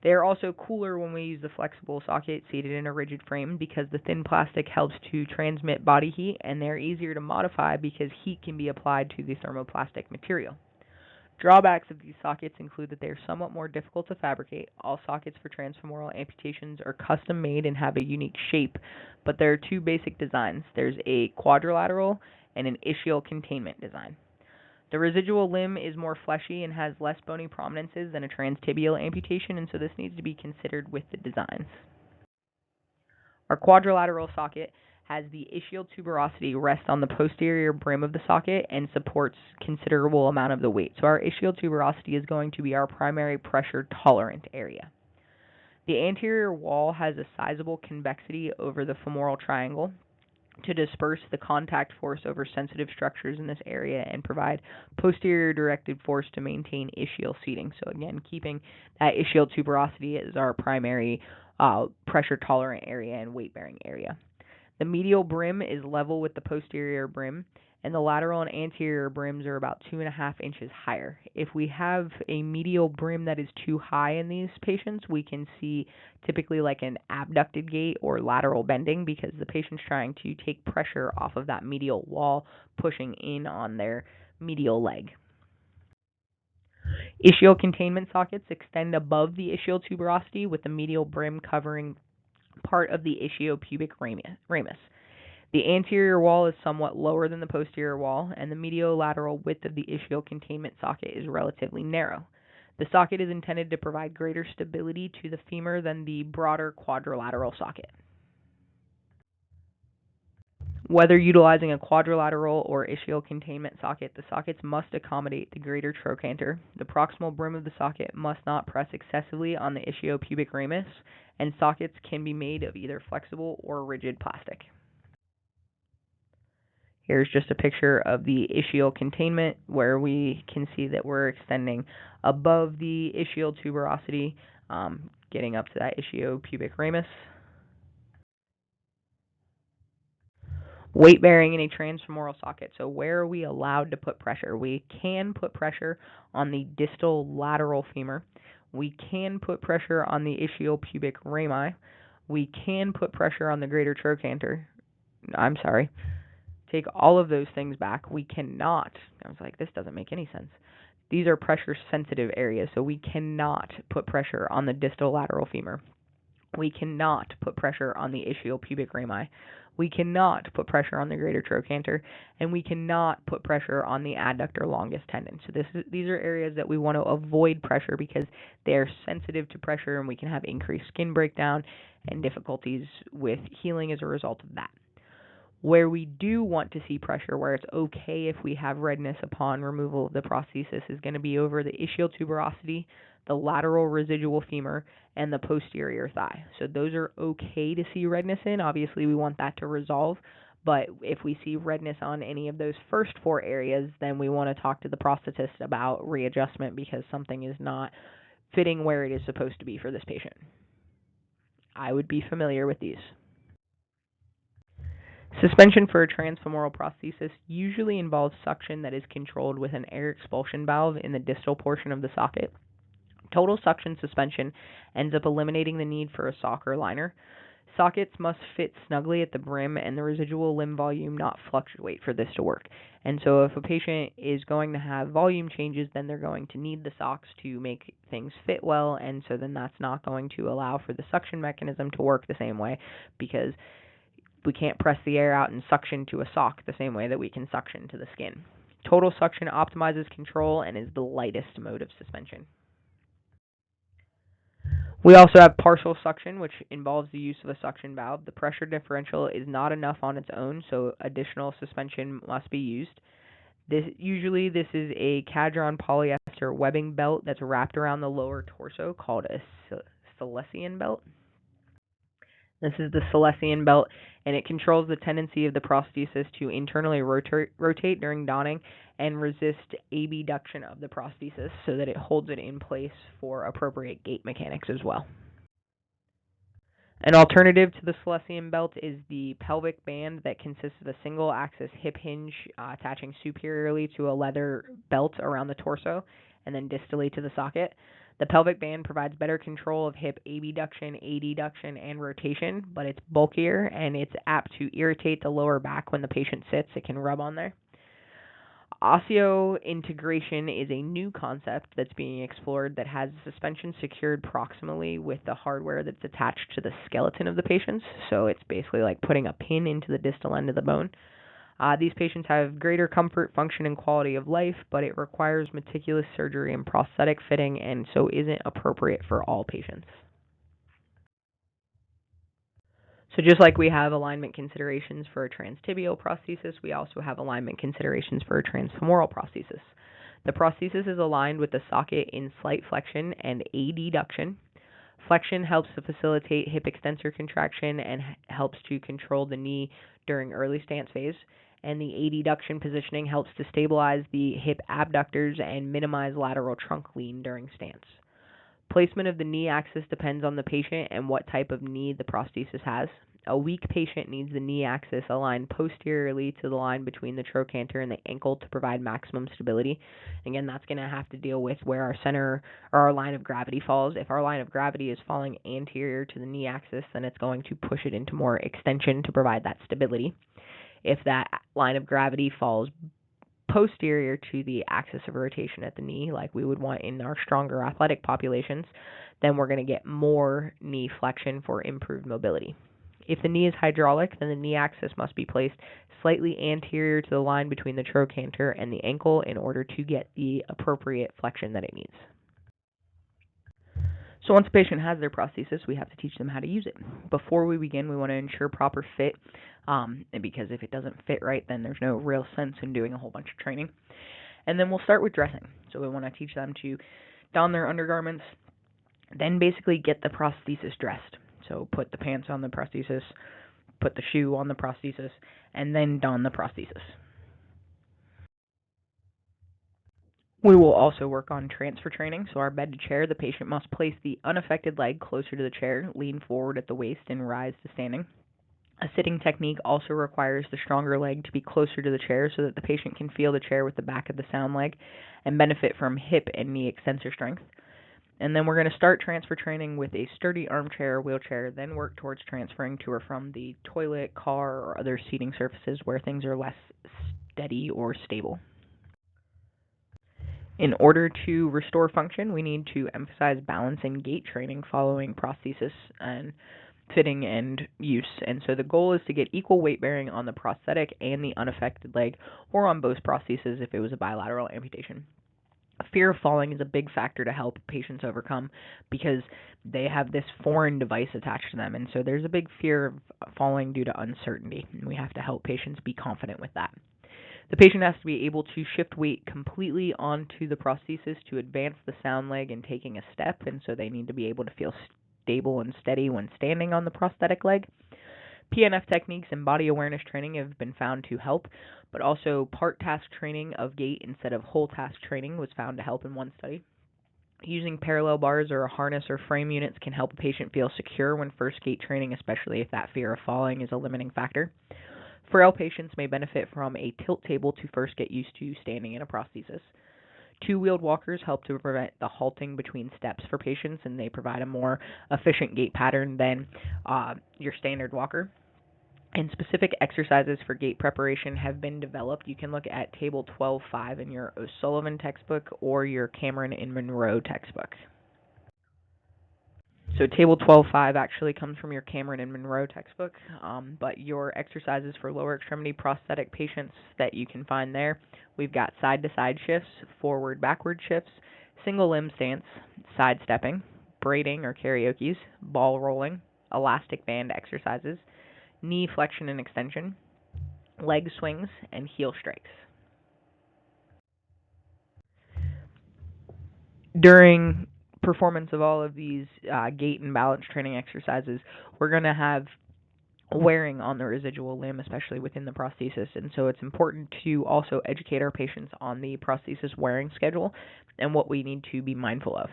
They are also cooler when we use the flexible socket seated in a rigid frame because the thin plastic helps to transmit body heat, and they're easier to modify because heat can be applied to the thermoplastic material. Drawbacks of these sockets include that they are somewhat more difficult to fabricate. All sockets for transfemoral amputations are custom made and have a unique shape, but there are two basic designs. There's a quadrilateral and an ischial containment design. The residual limb is more fleshy and has less bony prominences than a transtibial amputation, and so this needs to be considered with the designs. Our quadrilateral socket has the ischial tuberosity rest on the posterior brim of the socket and supports considerable amount of the weight. So our ischial tuberosity is going to be our primary pressure tolerant area. The anterior wall has a sizable convexity over the femoral triangle to disperse the contact force over sensitive structures in this area and provide posterior directed force to maintain ischial seating. So again, keeping that ischial tuberosity as our primary pressure tolerant area and weight bearing area. The medial brim is level with the posterior brim, and the lateral and anterior brims are about 2.5 inches higher. If we have a medial brim that is too high in these patients, we can see typically like an abducted gait or lateral bending because the patient's trying to take pressure off of that medial wall, pushing in on their medial leg. Ischial containment sockets extend above the ischial tuberosity with the medial brim covering part of the ischiopubic ramus. The anterior wall is somewhat lower than the posterior wall, and the mediolateral width of the ischial containment socket is relatively narrow. The socket is intended to provide greater stability to the femur than the broader quadrilateral socket. Whether utilizing a quadrilateral or ischial containment socket, the sockets must accommodate the greater trochanter. The proximal brim of the socket must not press excessively on the ischiopubic ramus, and sockets can be made of either flexible or rigid plastic. Here's just a picture of the ischial containment where we can see that we're extending above the ischial tuberosity, getting up to that ischiopubic ramus. Weight bearing in a transfemoral socket. So where are we allowed to put pressure? We can put pressure on the distal lateral femur. We can put pressure on the ischiopubic rami. We can put pressure on the greater trochanter. Take all of those things back. We cannot. I was like, this doesn't make any sense. These are pressure sensitive areas, so we cannot put pressure on the distal lateral femur. We cannot put pressure on the ischiopubic rami. We cannot put pressure on the greater trochanter, and we cannot put pressure on the adductor longus tendon. So these are areas that we want to avoid pressure because they are sensitive to pressure, and we can have increased skin breakdown and difficulties with healing as a result of that. Where we do want to see pressure, where it's okay if we have redness upon removal of the prosthesis, is going to be over the ischial tuberosity, the lateral residual femur, and the posterior thigh. So those are okay to see redness in. Obviously, we want that to resolve, but if we see redness on any of those first four areas, then we want to talk to the prosthetist about readjustment because something is not fitting where it is supposed to be for this patient. I would be familiar with these. Suspension for a transfemoral prosthesis usually involves suction that is controlled with an air expulsion valve in the distal portion of the socket. Total suction suspension ends up eliminating the need for a sock or liner. Sockets must fit snugly at the brim and the residual limb volume not fluctuate for this to work. And so if a patient is going to have volume changes, then they're going to need the socks to make things fit well, and so then that's not going to allow for the suction mechanism to work the same way, because we can't press the air out and suction to a sock the same way that we can suction to the skin. Total suction optimizes control and is the lightest mode of suspension. We also have partial suction, which involves the use of a suction valve. The pressure differential is not enough on its own, so additional suspension must be used. This is a Cadron polyester webbing belt that's wrapped around the lower torso called a Silesian belt. This is the Silesian belt, and it controls the tendency of the prosthesis to internally rotate during donning and resist abduction of the prosthesis so that it holds it in place for appropriate gait mechanics as well. An alternative to the Silesian belt is the pelvic band that consists of a single axis hip hinge attaching superiorly to a leather belt around the torso and then distally to the socket. The pelvic band provides better control of hip abduction, adduction, and rotation, but it's bulkier and it's apt to irritate the lower back when the patient sits. It can rub on there. Osseointegration is a new concept that's being explored that has suspension secured proximally with the hardware that's attached to the skeleton of the patients. So it's basically like putting a pin into the distal end of the bone. These patients have greater comfort, function, and quality of life, but it requires meticulous surgery and prosthetic fitting, and so isn't appropriate for all patients. So just like we have alignment considerations for a transtibial prosthesis, we also have alignment considerations for a transfemoral prosthesis. The prosthesis is aligned with the socket in slight flexion and adduction. Flexion helps to facilitate hip extensor contraction and helps to control the knee during early stance phase. And the adduction positioning helps to stabilize the hip abductors and minimize lateral trunk lean during stance. Placement of the knee axis depends on the patient and what type of knee the prosthesis has. A weak patient needs the knee axis aligned posteriorly to the line between the trochanter and the ankle to provide maximum stability. Again, that's going to have to deal with where our center or our line of gravity falls. If our line of gravity is falling anterior to the knee axis, then it's going to push it into more extension to provide that stability. If that line of gravity falls posterior to the axis of rotation at the knee, like we would want in our stronger athletic populations, then we're going to get more knee flexion for improved mobility. If the knee is hydraulic, then the knee axis must be placed slightly anterior to the line between the trochanter and the ankle in order to get the appropriate flexion that it needs. So once a patient has their prosthesis, we have to teach them how to use it. Before we begin, we want to ensure proper fit, because if it doesn't fit right, then there's no real sense in doing a whole bunch of training. And then we'll start with dressing. So we want to teach them to don their undergarments, then basically get the prosthesis dressed. So put the pants on the prosthesis, put the shoe on the prosthesis, and then don the prosthesis. We will also work on transfer training. So our bed to chair, the patient must place the unaffected leg closer to the chair, lean forward at the waist, and rise to standing. A sitting technique also requires the stronger leg to be closer to the chair so that the patient can feel the chair with the back of the sound leg and benefit from hip and knee extensor strength. And then we're going to start transfer training with a sturdy armchair or wheelchair, then work towards transferring to or from the toilet, car, or other seating surfaces where things are less steady or stable. In order to restore function, we need to emphasize balance and gait training following prosthesis and fitting and use. And so the goal is to get equal weight bearing on the prosthetic and the unaffected leg, or on both prostheses if it was a bilateral amputation. Fear of falling is a big factor to help patients overcome because they have this foreign device attached to them, and so there's a big fear of falling due to uncertainty, and we have to help patients be confident with that. The patient has to be able to shift weight completely onto the prosthesis to advance the sound leg in taking a step, and so they need to be able to feel stable and steady when standing on the prosthetic leg. PNF techniques and body awareness training have been found to help, but also part task training of gait instead of whole task training was found to help in one study. Using parallel bars or a harness or frame units can help a patient feel secure when first gait training, especially if that fear of falling is a limiting factor. Frail patients may benefit from a tilt table to first get used to standing in a prosthesis. Two-wheeled walkers help to prevent the halting between steps for patients, and they provide a more efficient gait pattern than your standard walker. And specific exercises for gait preparation have been developed. You can look at Table 12.5 in your O'Sullivan textbook or your Cameron and Monroe textbook. So Table 12.5 actually comes from your Cameron and Monroe textbook, but your exercises for lower extremity prosthetic patients that you can find there, we've got side-to-side shifts, forward-backward shifts, single limb stance, sidestepping, braiding or karaokes, ball rolling, elastic band exercises, knee flexion and extension, leg swings, and heel strikes. During performance of all of these gait and balance training exercises, we're going to have wearing on the residual limb, especially within the prosthesis. And so it's important to also educate our patients on the prosthesis wearing schedule and what we need to be mindful of.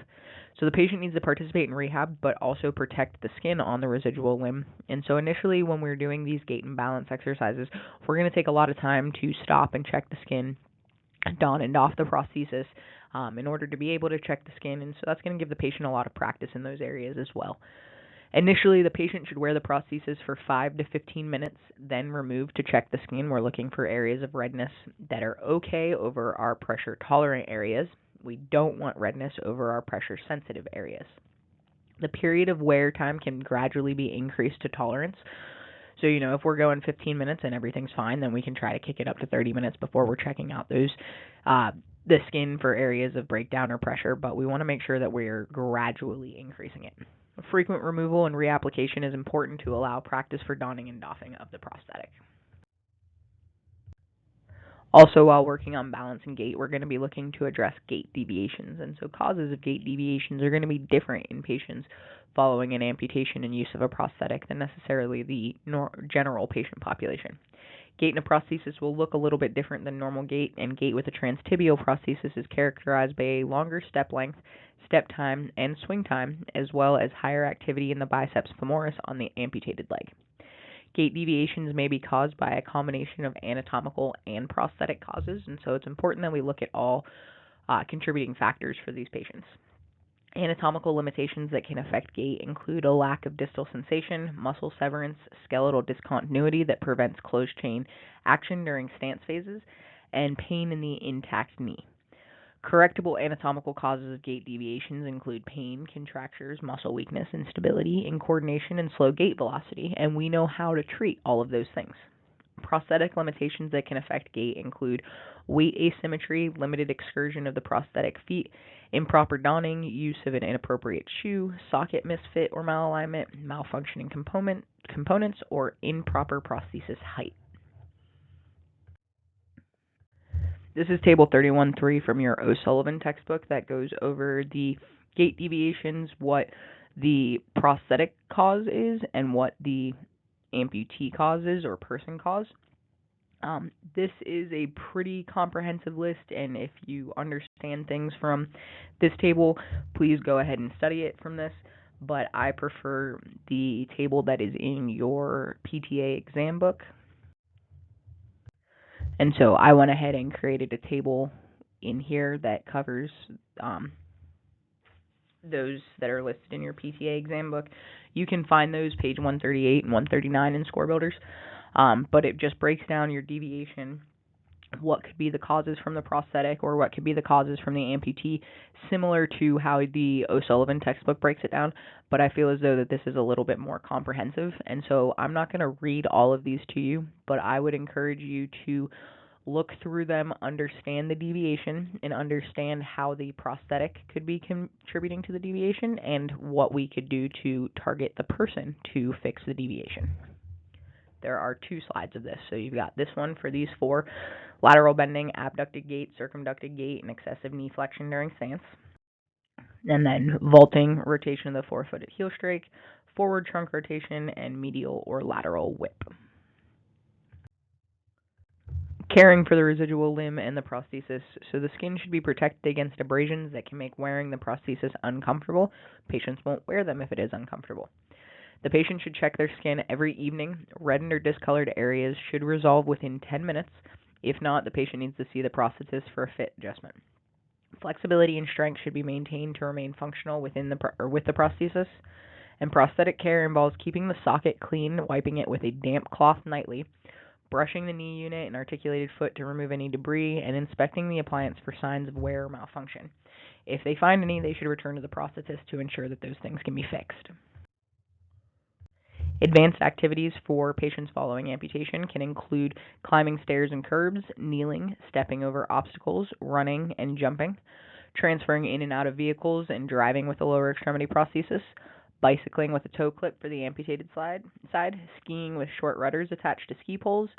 So the patient needs to participate in rehab, but also protect the skin on the residual limb. And so initially when we're doing these gait and balance exercises, we're going to take a lot of time to stop and check the skin, don and doff the prosthesis in order to be able to check the skin. And so that's going to give the patient a lot of practice in those areas as well. Initially, the patient should wear the prosthesis for 5 to 15 minutes, then remove to check the skin. We're looking for areas of redness that are okay over our pressure-tolerant areas. We don't want redness over our pressure-sensitive areas. The period of wear time can gradually be increased to tolerance. So, if we're going 15 minutes and everything's fine, then we can try to kick it up to 30 minutes before we're checking out those the skin for areas of breakdown or pressure, but we want to make sure that we're gradually increasing it. Frequent removal and reapplication is important to allow practice for donning and doffing of the prosthetic. Also, while working on balance and gait, we're going to be looking to address gait deviations. And so causes of gait deviations are going to be different in patients following an amputation and use of a prosthetic than necessarily the general patient population. Gait in a prosthesis will look a little bit different than normal gait, and gait with a transtibial prosthesis is characterized by a longer step length, step time, and swing time, as well as higher activity in the biceps femoris on the amputated leg. Gait deviations may be caused by a combination of anatomical and prosthetic causes, and so it's important that we look at all contributing factors for these patients. Anatomical limitations that can affect gait include a lack of distal sensation, muscle severance, skeletal discontinuity that prevents closed chain action during stance phases, and pain in the intact knee. Correctable anatomical causes of gait deviations include pain, contractures, muscle weakness, instability, incoordination, and slow gait velocity, and we know how to treat all of those things. Prosthetic limitations that can affect gait include weight asymmetry, limited excursion of the prosthetic feet, improper donning, use of an inappropriate shoe, socket misfit or malalignment, malfunctioning components, or improper prosthesis height. This is Table 31.3 from your O'Sullivan textbook that goes over the gait deviations, what the prosthetic cause is, and what the amputee cause is or person cause. This is a pretty comprehensive list, and if you understand things from this table, please go ahead and study it from this, but I prefer the table that is in your PTA exam book. And so I went ahead and created a table in here that covers those that are listed in your PTA exam book. You can find those page 138 and 139 in Score Builders, but it just breaks down your deviation, what could be the causes from the prosthetic or what could be the causes from the amputee, similar to how the O'Sullivan textbook breaks it down, but I feel as though that this is a little bit more comprehensive, and so I'm not going to read all of these to you, but I would encourage you to look through them, understand the deviation, and understand how the prosthetic could be contributing to the deviation and what we could do to target the person to fix the deviation. There are 2 slides of this. So you've got this one for these 4: lateral bending, abducted gait, circumducted gait, and excessive knee flexion during stance. And then vaulting, rotation of the four-footed heel strike, forward trunk rotation, and medial or lateral whip. Caring for the residual limb and the prosthesis. So the skin should be protected against abrasions that can make wearing the prosthesis uncomfortable. Patients won't wear them if it is uncomfortable. The patient should check their skin every evening. Reddened or discolored areas should resolve within 10 minutes. If not, the patient needs to see the prosthetist for a fit adjustment. Flexibility and strength should be maintained to remain functional with the prosthesis. And prosthetic care involves keeping the socket clean, wiping it with a damp cloth nightly, brushing the knee unit and articulated foot to remove any debris, and inspecting the appliance for signs of wear or malfunction. If they find any, they should return to the prosthetist to ensure that those things can be fixed. Advanced activities for patients following amputation can include climbing stairs and curbs, kneeling, stepping over obstacles, running and jumping, transferring in and out of vehicles and driving with a lower extremity prosthesis, bicycling with a toe clip for the amputated side, skiing with short rudders attached to ski poles,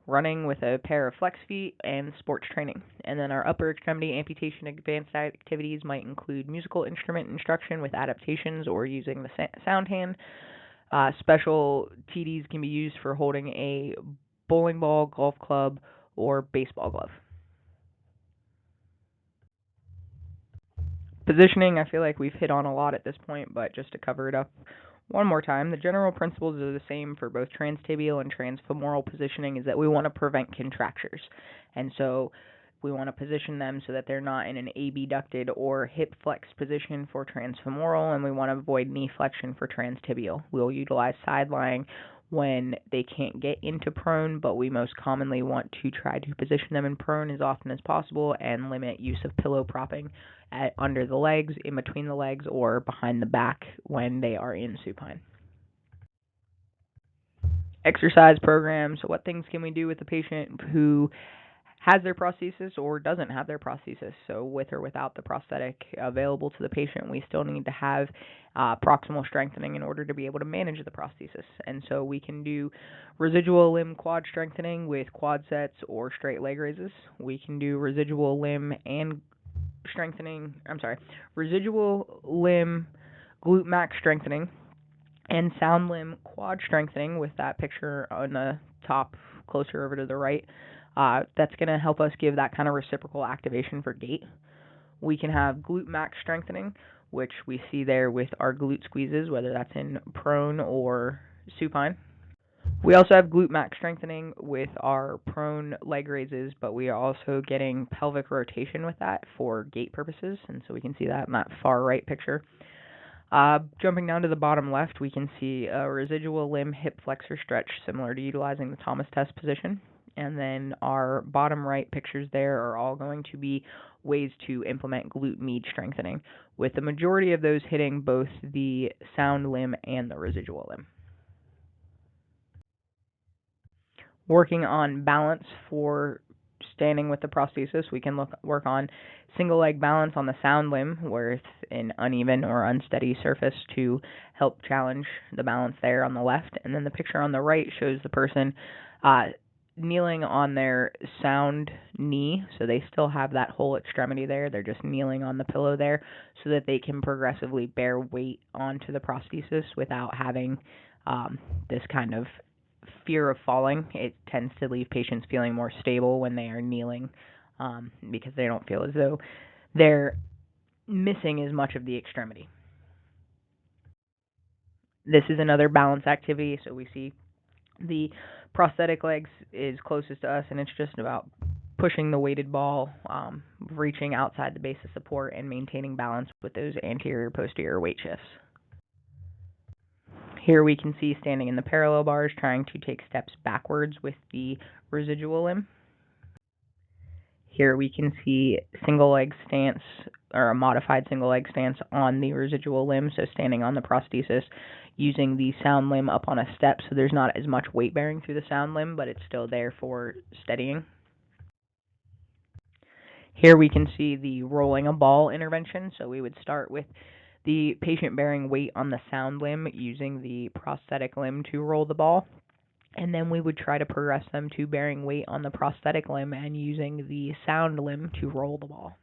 running with a pair of flex feet, and sports training. And then our upper extremity amputation advanced activities might include musical instrument instruction with adaptations or using the sound hand. Special TDs can be used for holding a bowling ball, golf club, or baseball glove. Positioning, I feel like we've hit on a lot at this point, but just to cover it up one more time, the general principles are the same for both transtibial and transfemoral positioning, is that we want to prevent contractures. And so we want to position them so that they're not in an abducted or hip flex position for transfemoral, and we want to avoid knee flexion for transtibial. We'll utilize side lying when they can't get into prone, but we most commonly want to try to position them in prone as often as possible and limit use of pillow propping under the legs, in between the legs, or behind the back when they are in supine. Exercise programs. So what things can we do with the patient who has their prosthesis or doesn't have their prosthesis? So with or without the prosthetic available to the patient, we still need to have proximal strengthening in order to be able to manage the prosthesis. And so we can do residual limb quad strengthening with quad sets or straight leg raises. We can do residual limb glute max strengthening and sound limb quad strengthening with that picture on the top closer over to the right. That's going to help us give that kind of reciprocal activation for gait. We can have glute max strengthening, which we see there with our glute squeezes, whether that's in prone or supine. We also have glute max strengthening with our prone leg raises, but we are also getting pelvic rotation with that for gait purposes, and so we can see that in that far right picture. Jumping down to the bottom left, we can see a residual limb hip flexor stretch similar to utilizing the Thomas test position. And then our bottom right pictures there are all going to be ways to implement glute med strengthening, with the majority of those hitting both the sound limb and the residual limb. Working on balance for standing with the prosthesis, we can work on single leg balance on the sound limb, where it's an uneven or unsteady surface, to help challenge the balance there on the left. And then the picture on the right shows the person kneeling on their sound knee, so they still have that whole extremity there. They're just kneeling on the pillow there so that they can progressively bear weight onto the prosthesis without having this kind of fear of falling. It tends to leave patients feeling more stable when they are kneeling, because they don't feel as though they're missing as much of the extremity. This is another balance activity, so we see the prosthetic legs is closest to us, and it's just about pushing the weighted ball, reaching outside the base of support, and maintaining balance with those anterior-posterior weight shifts. Here we can see standing in the parallel bars, trying to take steps backwards with the residual limb. Here we can see single leg stance, or a modified single leg stance on the residual limb, so standing on the prosthesis using the sound limb up on a step, so there's not as much weight bearing through the sound limb, but it's still there for steadying. Here we can see the rolling a ball intervention, so we would start with the patient bearing weight on the sound limb using the prosthetic limb to roll the ball, and then we would try to progress them to bearing weight on the prosthetic limb and using the sound limb to roll the ball.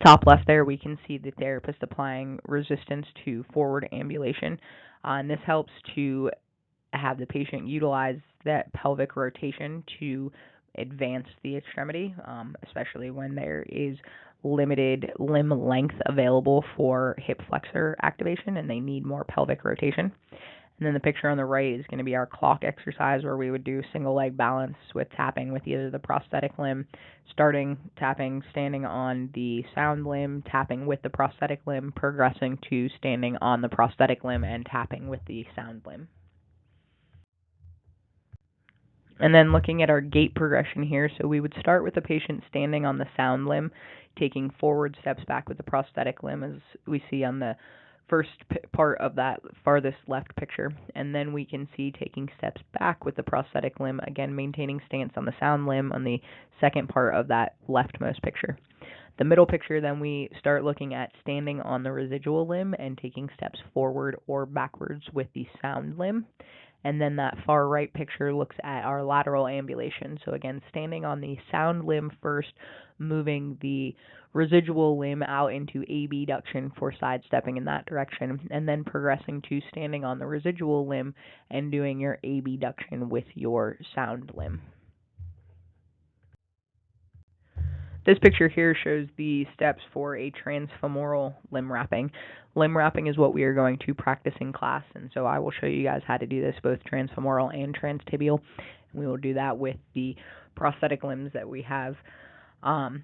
Top left there, we can see the therapist applying resistance to forward ambulation, and this helps to have the patient utilize that pelvic rotation to advance the extremity, especially when there is limited limb length available for hip flexor activation and they need more pelvic rotation. And then the picture on the right is going to be our clock exercise where we would do single leg balance with tapping with either the prosthetic limb, starting tapping, standing on the sound limb, tapping with the prosthetic limb, progressing to standing on the prosthetic limb and tapping with the sound limb. And then looking at our gait progression here, so we would start with the patient standing on the sound limb, taking forward steps back with the prosthetic limb as we see on the first part of that farthest left picture. And then we can see taking steps back with the prosthetic limb, again maintaining stance on the sound limb on the second part of that leftmost picture. The middle picture, then we start looking at standing on the residual limb and taking steps forward or backwards with the sound limb. And then that far right picture looks at our lateral ambulation. So again, standing on the sound limb first, moving the residual limb out into abduction for sidestepping in that direction, and then progressing to standing on the residual limb and doing your abduction with your sound limb. This picture here shows the steps for a transfemoral limb wrapping. Limb wrapping is what we are going to practice in class, and so I will show you guys how to do this both transfemoral and transtibial. And we will do that with the prosthetic limbs that we have, the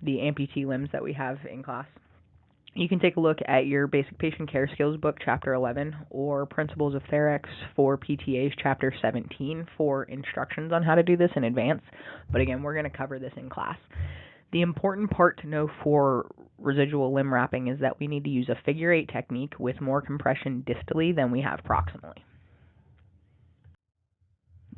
amputee limbs that we have in class. You can take a look at your Basic Patient Care Skills book, Chapter 11, or Principles of Thorax for PTAs, Chapter 17, for instructions on how to do this in advance. But again, we're going to cover this in class. The important part to know for residual limb wrapping is that we need to use a figure 8 technique with more compression distally than we have proximally.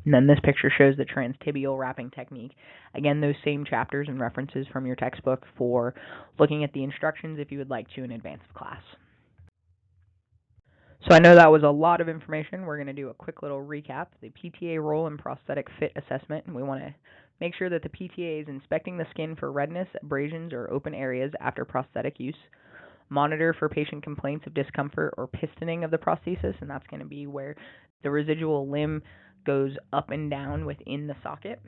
And then this picture shows the transtibial wrapping technique. Again, those same chapters and references from your textbook for looking at the instructions if you would like to in advance of class. So I know that was a lot of information. We're going to do a quick little recap. The PTA role in prosthetic fit assessment, and we want to make sure that the PTA is inspecting the skin for redness, abrasions, or open areas after prosthetic use. Monitor for patient complaints of discomfort or pistoning of the prosthesis, and that's going to be where the residual limb goes up and down within the socket.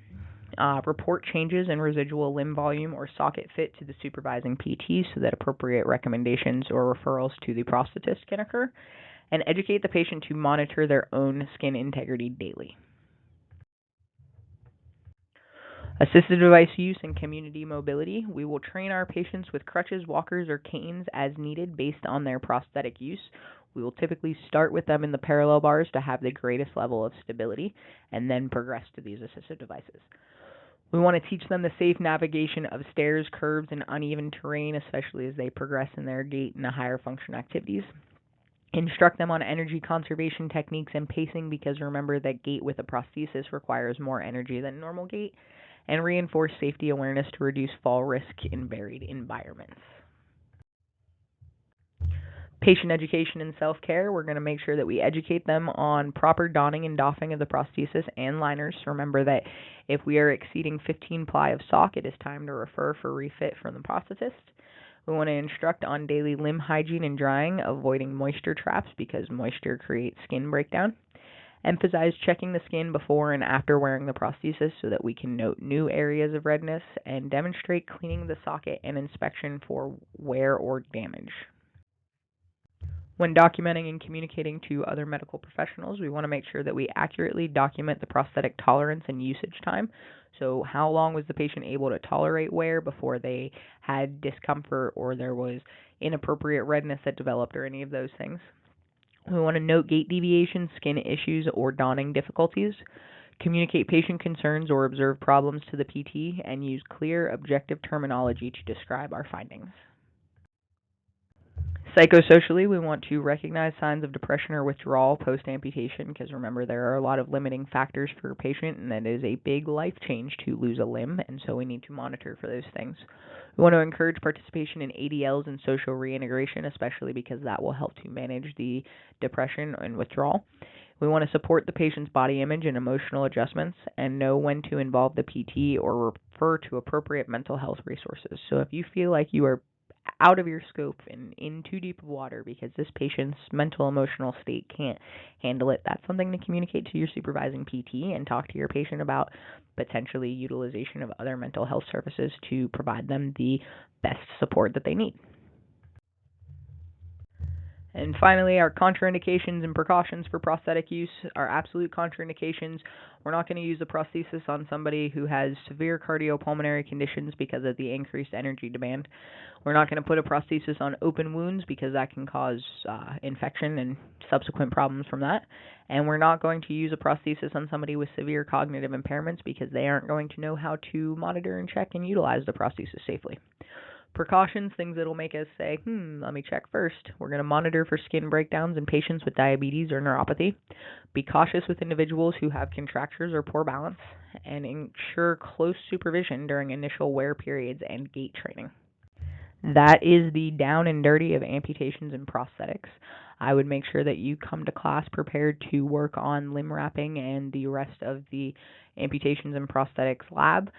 Report changes in residual limb volume or socket fit to the supervising PT so that appropriate recommendations or referrals to the prosthetist can occur. And educate the patient to monitor their own skin integrity daily. Assistive device use and community mobility. We will train our patients with crutches, walkers, or canes as needed based on their prosthetic use. We will typically start with them in the parallel bars to have the greatest level of stability and then progress to these assistive devices. We want to teach them the safe navigation of stairs, curbs, and uneven terrain, especially as they progress in their gait and higher function activities. Instruct them on energy conservation techniques and pacing because remember that gait with a prosthesis requires more energy than normal gait. And reinforce safety awareness to reduce fall risk in varied environments. Patient education and self-care. We're going to make sure that we educate them on proper donning and doffing of the prosthesis and liners. Remember that if we are exceeding 15 ply of sock, it is time to refer for refit from the prosthetist. We want to instruct on daily limb hygiene and drying, avoiding moisture traps because moisture creates skin breakdown. Emphasize checking the skin before and after wearing the prosthesis so that we can note new areas of redness, and demonstrate cleaning the socket and inspection for wear or damage. When documenting and communicating to other medical professionals, we want to make sure that we accurately document the prosthetic tolerance and usage time. So how long was the patient able to tolerate wear before they had discomfort or there was inappropriate redness that developed or any of those things. We want to note gait deviations, skin issues, or donning difficulties. Communicate patient concerns or observe problems to the PT, and use clear, objective terminology to describe our findings. Psychosocially, we want to recognize signs of depression or withdrawal post-amputation because remember there are a lot of limiting factors for a patient and it is a big life change to lose a limb, and so we need to monitor for those things. We want to encourage participation in ADLs and social reintegration, especially because that will help to manage the depression and withdrawal. We want to support the patient's body image and emotional adjustments and know when to involve the PT or refer to appropriate mental health resources. So if you feel like you are out of your scope and in too deep of water because this patient's mental emotional state can't handle it, that's something to communicate to your supervising PT and talk to your patient about potentially utilization of other mental health services to provide them the best support that they need. And finally, our contraindications and precautions for prosthetic use are absolute contraindications. We're not going to use a prosthesis on somebody who has severe cardiopulmonary conditions because of the increased energy demand. We're not going to put a prosthesis on open wounds because that can cause infection and subsequent problems from that. And we're not going to use a prosthesis on somebody with severe cognitive impairments because they aren't going to know how to monitor and check and utilize the prosthesis safely. Precautions, things that'll make us say, let me check first. We're going to monitor for skin breakdowns in patients with diabetes or neuropathy. Be cautious with individuals who have contractures or poor balance, and ensure close supervision during initial wear periods and gait training. That is the down and dirty of amputations and prosthetics. I would make sure that you come to class prepared to work on limb wrapping and the rest of the amputations and prosthetics lab.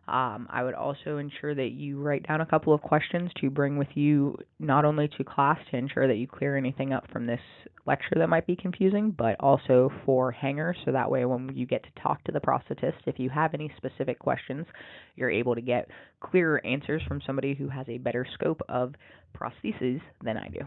I would also ensure that you write down a couple of questions to bring with you not only to class to ensure that you clear anything up from this lecture that might be confusing, but also for hangers, so that way when you get to talk to the prosthetist, if you have any specific questions, you're able to get clearer answers from somebody who has a better scope of prostheses than I do.